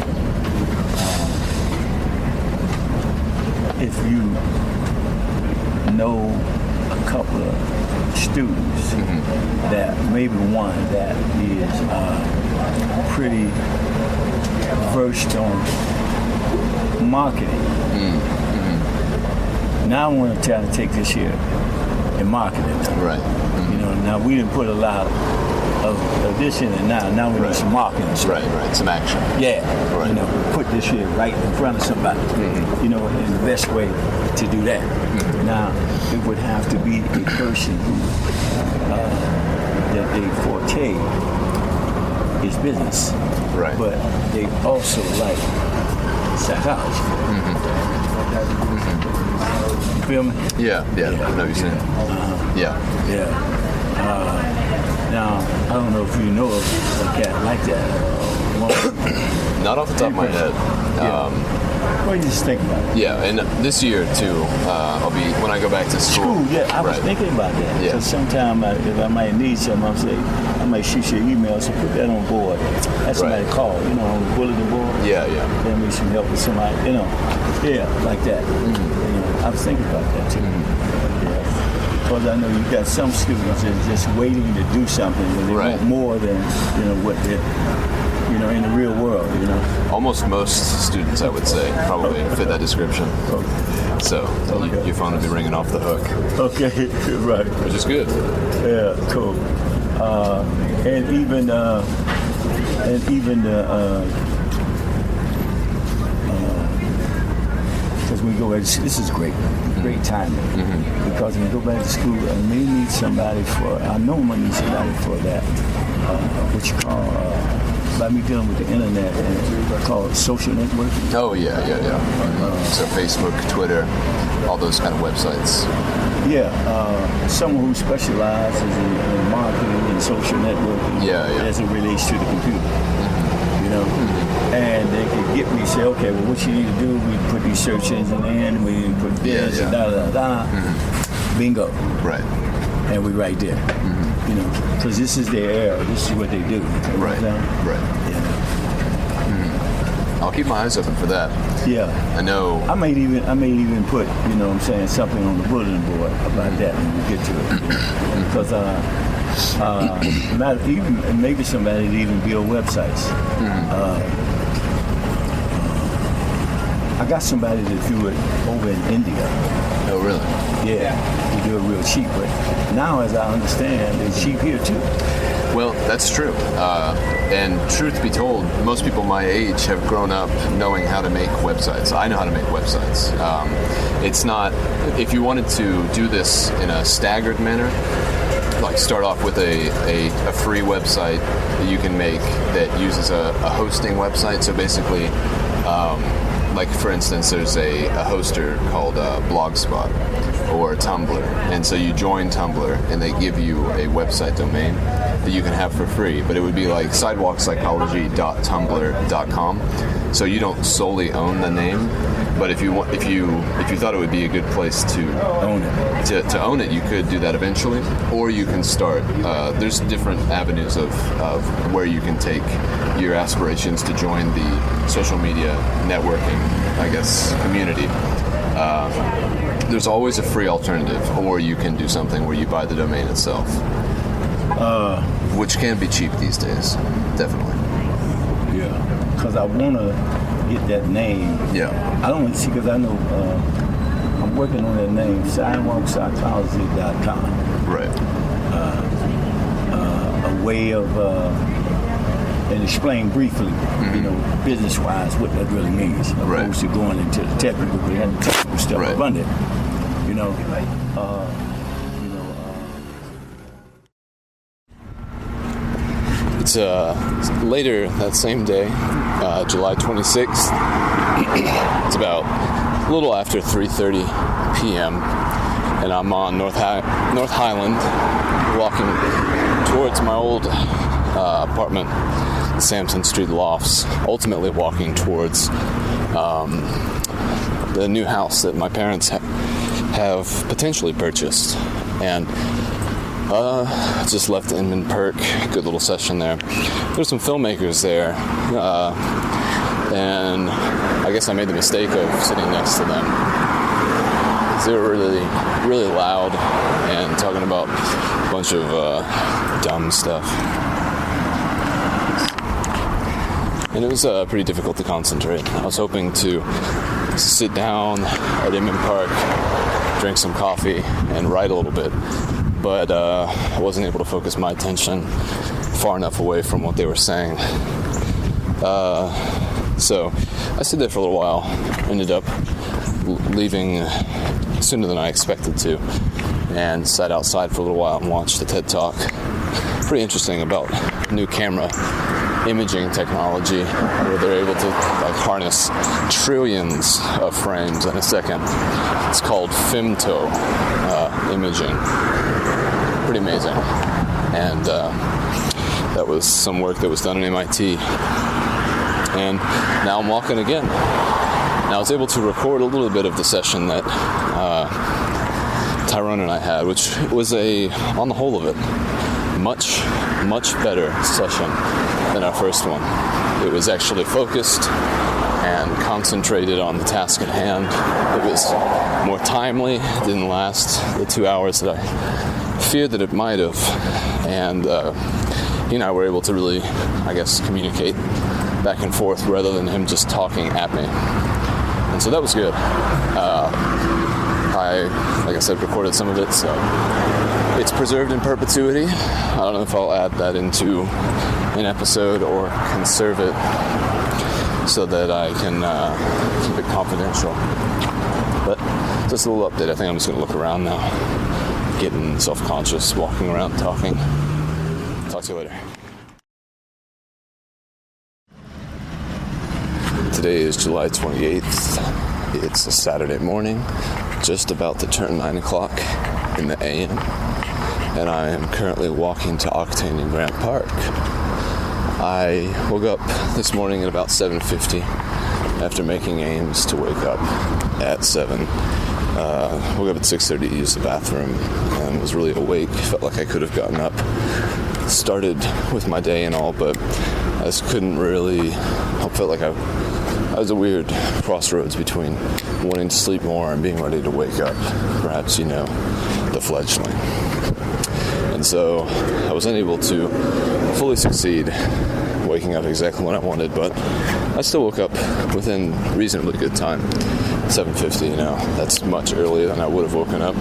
if you know a couple of students that maybe one that is pretty versed on marketing. Now I want to try to take this here in marketing. Right. Now we didn't put a lot of this in it now we need some marketing. Right, some action. Yeah. Right. Put this here right in front of somebody. And the best way to do that. Now, it would have to be a person who that they forte is business. Right. But they also like psychology. You feel me? Yeah. I know what you're saying. Now, I don't know if you know of a cat like that. Not off the top of my head. What do you just think about it? Yeah, and this year too, I'll be, when I go back to school. I was thinking about that. Yeah. So sometime if I might need something, I might shoot you an email, so put that on board. That's somebody call, on the bulletin board. Yeah. Then we should help with somebody, like that. I was thinking about that too. Because I know you got some students that are just waiting to do something and they want more than what they're in the real world. Almost most students, I would say, probably fit that description. So your phone will be ringing off the hook. Okay, right. Which is good. Yeah, cool. And even because we go back, this is great timing. Because when we go back to school, I may need somebody I know I'm going to need somebody for that, what you call, by me dealing with the internet, and called social networking. Oh, yeah. So Facebook, Twitter, all those kind of websites. Someone who specializes in marketing and social networking as it relates to the computer. And they could get me, say, okay, well, what you need to do, we put these search engines in, we put this, and bingo. Right. And we right there. Because this is their era, this is what they do. Right. I'll keep my eyes open for that. Yeah. I know. I may even put, something on the bulletin board about that when we get to it. Because Even maybe somebody that even build websites. I got somebody that do it over in India. Oh, really? Yeah, they do it real cheap. But now, as I understand, it's cheap here too. Well, that's true. And truth be told, most people my age have grown up knowing how to make websites. I know how to make websites. It's not, if you wanted to do this in a staggered manner, like start off with a free website that you can make that uses a hosting website. So basically, like for instance, there's a hoster called Blogspot or Tumblr, and so you join Tumblr and they give you a website domain that you can have for free, but it would be like sidewalkpsychology.tumblr.com. So you don't solely own the name, but if you thought it would be a good place to Own it. to own it, you could do that eventually, or you can start. There's different avenues of where you can take your aspirations to join the social media networking, I guess, community. There's always a free alternative, or you can do something where you buy the domain itself, which can be cheap these days, definitely. Yeah, because I want to get that name. Yeah. I don't see, because I know I'm working on that name, sidewalkpsychology.com. Right. A way of, and explain briefly, business-wise what that really means, opposed to going into the technical, we had the technical stuff up under it. It's later that same day, July 26th. It's about a little after 3:30 p.m. and I'm on North Highland, walking towards my old apartment, Sampson Street Lofts. Ultimately, walking towards the new house that my parents have potentially purchased, and just left Inman Perk. Good little session there. There's some filmmakers there, and I guess I made the mistake of sitting next to them. They were really, really loud and talking about a bunch of dumb stuff. And it was pretty difficult to concentrate. I was hoping to sit down at Inman Park, drink some coffee, and write a little bit. But I wasn't able to focus my attention far enough away from what they were saying. So I stayed there for a little while, ended up leaving sooner than I expected to, and sat outside for a little while and watched the TED Talk. Pretty interesting about new camera imaging technology, where they're able to harness trillions of frames in a second. It's called femto imaging. Pretty amazing. And that was some work that was done at MIT. And now I'm walking again. Now I was able to record a little bit of the session that Tyrone and I had, which was on the whole of it, much, much better session than our first one. It was actually focused and concentrated on the task at hand. It was more timely. It didn't last the 2 hours that I feared that it might have. And he and I were able to really, I guess, communicate back and forth rather than him just talking at me. And so that was good. I, like I said, recorded some of it, so it's preserved in perpetuity. I don't know if I'll add that into an episode or conserve it so that I can keep it confidential. But just a little update. I think I'm just going to look around now, getting self-conscious, walking around, talking. Talk to you later. Today is July 28th. It's a Saturday morning, just about to turn 9 o'clock in the a.m. And I am currently walking to Octane in Grant Park. I woke up this morning at about 7:50 after making aims to wake up at 7. Woke up at 6:30 to use the bathroom and was really awake. Felt like I could have gotten up, started with my day and all, but I just couldn't really. I felt like I was a weird crossroads between wanting to sleep more and being ready to wake up. Perhaps, the fledgling. And so I was unable to fully succeed waking up exactly when I wanted, but I still woke up within reasonably good time. 7:50, that's much earlier than I would have woken up.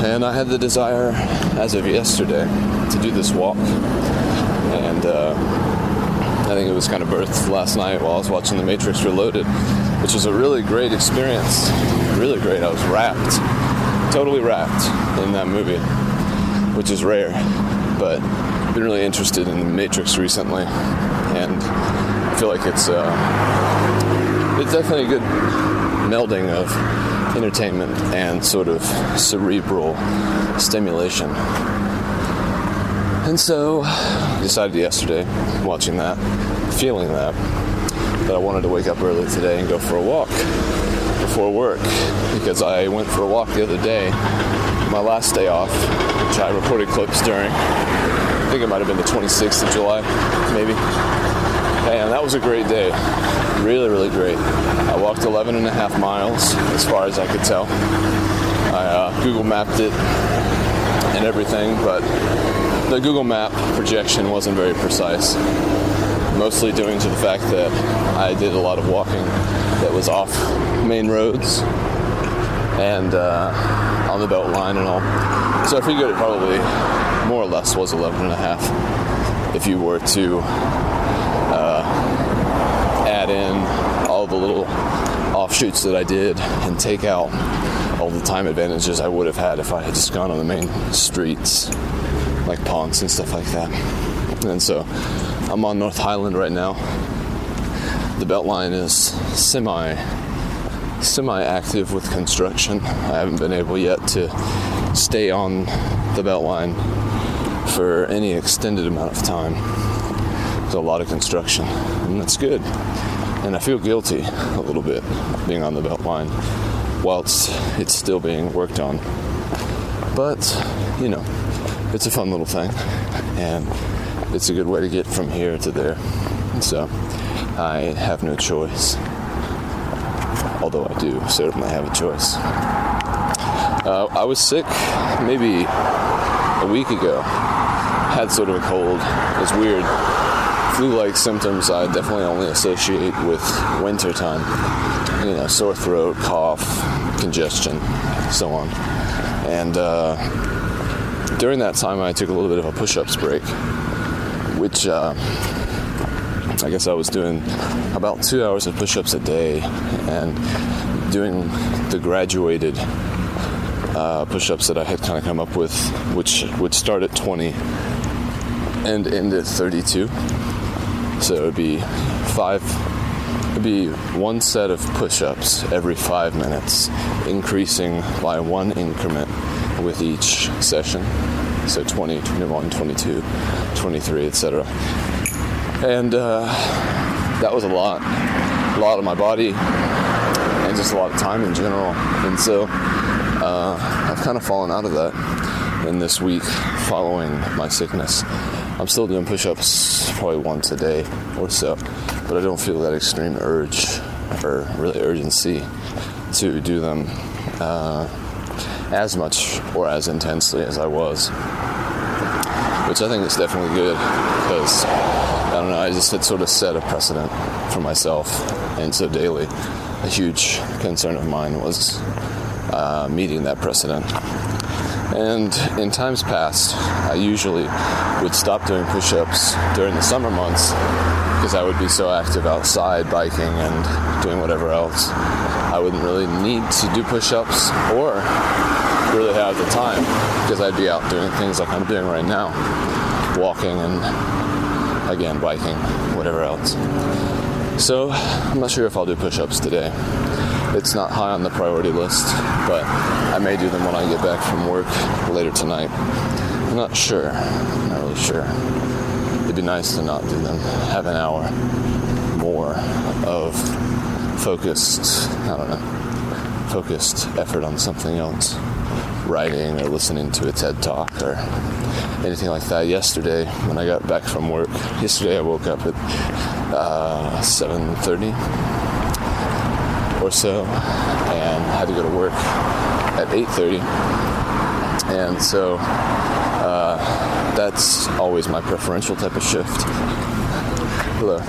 And I had the desire, as of yesterday, to do this walk. And I think it was kind of birthed last night while I was watching The Matrix Reloaded, which was a really great experience. Really great. I was wrapped, totally wrapped in that movie, which is rare. But I've been really interested in The Matrix recently, and I feel like it's definitely a good melding of entertainment and sort of cerebral stimulation. And so I decided yesterday, watching that, feeling that I wanted to wake up early today and go for a walk before work, because I went for a walk the other day, my last day off, which I recorded clips during. I think it might have been the 26th of July, maybe. And that was a great day. Really, really great. I walked 11 and a half miles, as far as I could tell. I Google mapped it and everything, but the Google Map projection wasn't very precise, mostly due to the fact that I did a lot of walking that was off main roads and on the belt line and all. So I figured it probably more or less was 11 and a half if you were to add in all the little offshoots that I did and take out all the time advantages I would have had if I had just gone on the main streets, like Ponce and stuff like that. And so I'm on North Highland right now. The Beltline is semi-active with construction. I haven't been able yet to stay on the Beltline for any extended amount of time. There's a lot of construction, and that's good. And I feel guilty a little bit being on the Beltline whilst it's still being worked on. But, it's a fun little thing, and it's a good way to get from here to there. So I have no choice, although I do certainly have a choice. I was sick maybe a week ago. Had sort of a cold. It was weird. Flu-like symptoms I definitely only associate with winter time. Sore throat, cough, congestion, so on. And during that time, I took a little bit of a push-ups break, which I guess I was doing about 2 hours of push-ups a day and doing the graduated push-ups that I had kind of come up with, which would start at 20 and end at 32. So it would be one set of push-ups every 5 minutes, increasing by one increment with each session. So 20, 21, 22, 23, etc. And that was a lot of my body and just a lot of time in general. And so I've kind of fallen out of that in this week following my sickness. I'm still doing push-ups probably once a day or so, but I don't feel that extreme urge or really urgency to do them as much or as intensely as I was, which I think is definitely good because, I don't know, I just had sort of set a precedent for myself, and so daily a huge concern of mine was meeting that precedent. And in times past, I usually would stop doing push-ups during the summer months because I would be so active outside biking and doing whatever else. I wouldn't really need to do push-ups or really have the time because I'd be out doing things like I'm doing right now, walking and, again, biking, whatever else. So I'm not sure if I'll do push-ups today. It's not high on the priority list, but I may do them when I get back from work later tonight. I'm not sure. I'm not really sure. It'd be nice to not do them. Have an hour more of focused effort on something else. Writing or listening to a TED Talk or anything like that. Yesterday, when I got back from work, I woke up at 7:30 or so and had to go to work at 8:30. And so That's always my preferential type of shift. Hello.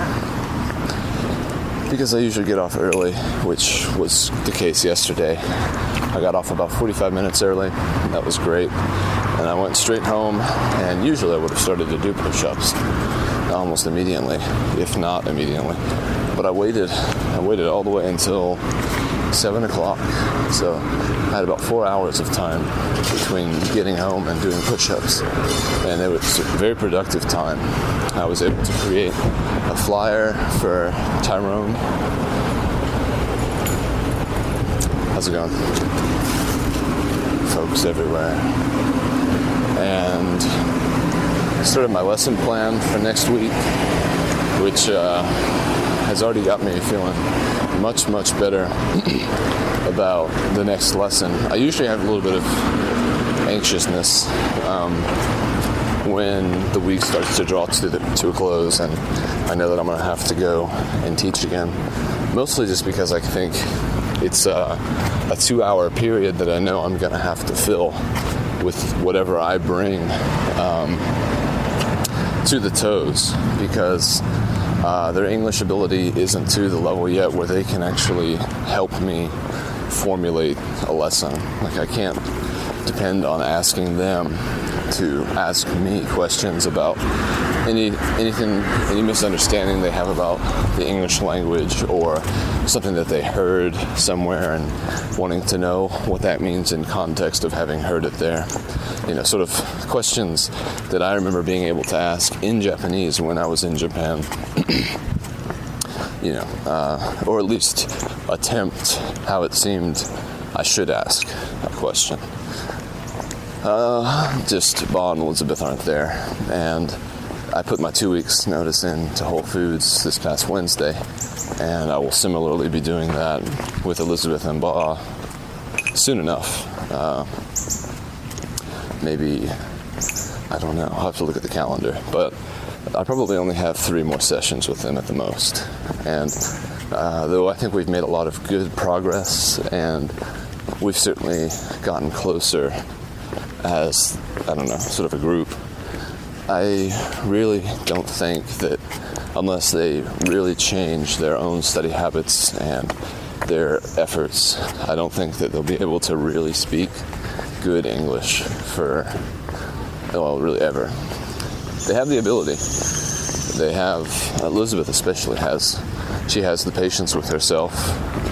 Because I usually get off early, which was the case yesterday. I got off about 45 minutes early. That was great. And I went straight home, and usually I would have started to do push-ups almost immediately, if not immediately. But I waited all the way until 7 o'clock. So I had about 4 hours of time between getting home and doing push-ups. And it was a very productive time. I was able to create a flyer for Tyrone. How's it going? Folks everywhere. And I started my lesson plan for next week, which has already got me feeling much, much better about the next lesson. I usually have a little bit of anxiousness when the week starts to draw to a close, and I know that I'm going to have to go and teach again. Mostly just because I think it's a 2-hour period that I know I'm going to have to fill with whatever I bring to the toes, because their English ability isn't to the level yet where they can actually help me formulate a lesson. Like, I can't depend on asking them to ask me questions about any misunderstanding they have about the English language, or something that they heard somewhere and wanting to know what that means in context of having heard it there. Sort of questions that I remember being able to ask in Japanese when I was in Japan. Or at least attempt how it seemed I should ask a question. Just Bob and Elizabeth aren't there, and I put my 2 weeks notice in to Whole Foods this past Wednesday, and I will similarly be doing that with Elizabeth and Ba soon enough. Maybe, I don't know, I'll have to look at the calendar, but I probably only have 3 more sessions with them at the most. And though I think we've made a lot of good progress, and we've certainly gotten closer as, sort of a group, I really don't think that unless they really change their own study habits and their efforts, I don't think that they'll be able to really speak good English really ever. They have the ability. They have, Elizabeth especially has the patience with herself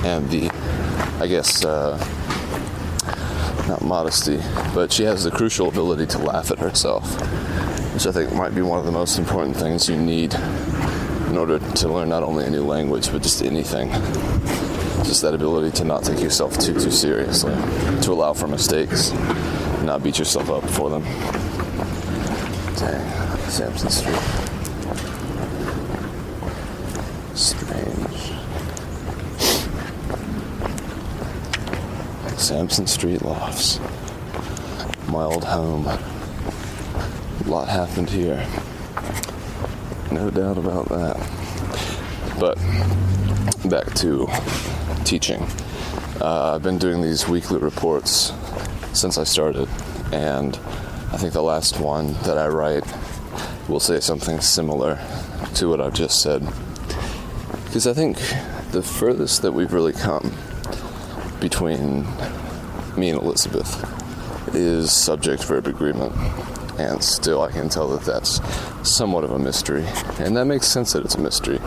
and the, not modesty, but she has the crucial ability to laugh at herself, which I think might be one of the most important things you need in order to learn not only a new language, but just anything. Just that ability to not take yourself too seriously, to allow for mistakes, and not beat yourself up for them. Dang, Sampson Street. Strange. Sampson Street Lofts. My old home. A lot happened here. No doubt about that. But back to teaching. I've been doing these weekly reports since I started, and I think the last one that I write will say something similar to what I've just said. Because I think the furthest that we've really come between me and Elizabeth is subject-verb agreement. And still I can tell that that's somewhat of a mystery. And that makes sense that it's a mystery,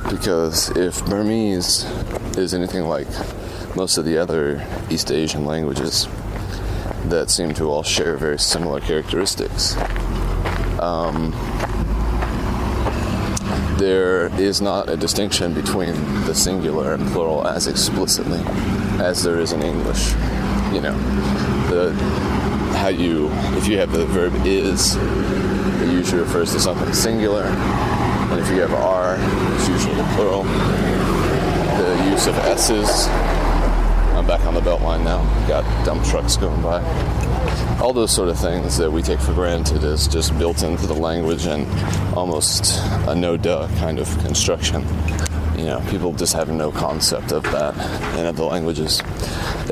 because if Burmese is anything like most of the other East Asian languages that seem to all share very similar characteristics, there is not a distinction between the singular and plural as explicitly as there is in English. If you have the verb is, it usually refers to something singular, and if you have are, it's usually plural. The use of s's, I'm back on the Beltline now, got dump trucks going by. All those sort of things that we take for granted is just built into the language and almost a no-duh kind of construction. People just have no concept of that in other languages.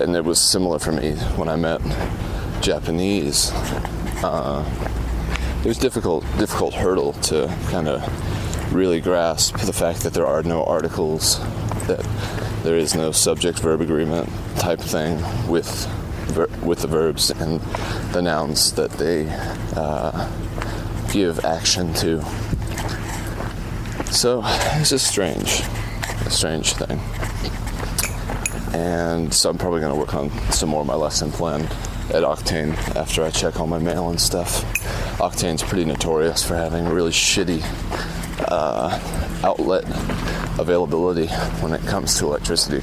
And it was similar for me when I met Japanese it was difficult hurdle to kind of really grasp the fact that there are no articles, that there is no subject-verb agreement type thing with the verbs and the nouns that they give action to. So it's a strange thing. And so I'm probably going to work on some more of my lesson plan at Octane after I check all my mail and stuff. Octane's pretty notorious for having really shitty outlet availability when it comes to electricity.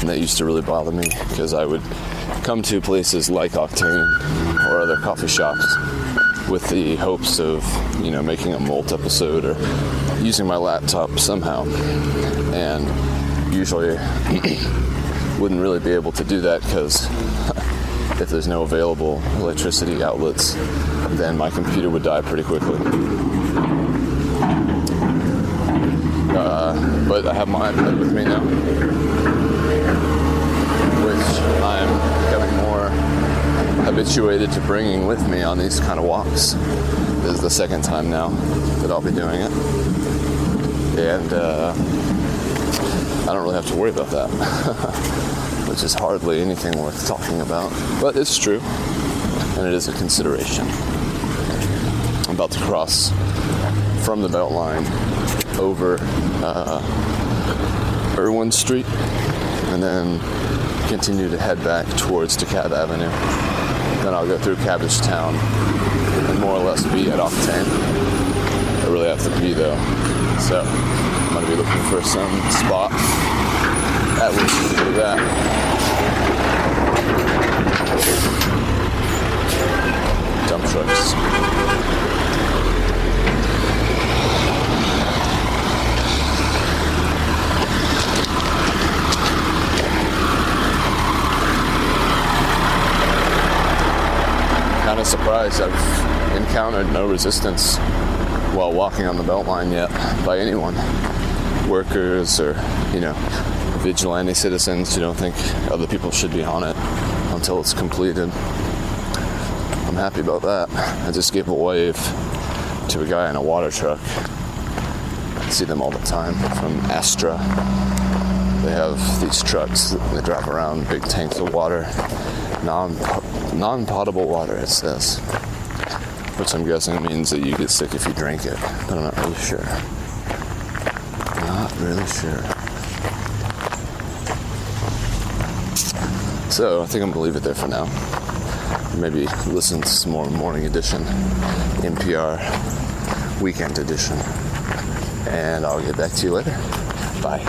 And that used to really bother me because I would come to places like Octane or other coffee shops with the hopes of, making a Molt episode or using my laptop somehow. And usually wouldn't really be able to do that because if there's no available electricity outlets, then my computer would die pretty quickly. But I have my iPad with me now, which I'm becoming more habituated to bringing with me on these kind of walks. This is the second time now that I'll be doing it. And I don't really have to worry about that, which is hardly anything worth talking about. But it's true, and it is a consideration. I'm about to cross from the Beltline over Irwin Street, and then continue to head back towards DeKalb Avenue. Then I'll go through Cabbage Town and more or less be at Octane. I really have to pee though, so I'm going to be looking for some spot at which to do that. Dump trucks. Kind of surprised I've encountered no resistance while walking on the Beltline yet by anyone. Workers or, vigilante citizens who don't think other people should be on it until it's completed. I'm happy about that. I just gave a wave to a guy in a water truck. I see them all the time from Astra. They have these trucks that they drive around, big tanks of water, non-potable water, it says, which I'm guessing means that you get sick if you drink it, but I'm not really sure. Not really sure. So I think I'm gonna leave it there for now. Maybe listen to some more Morning Edition, NPR Weekend Edition, and I'll get back to you later. Bye.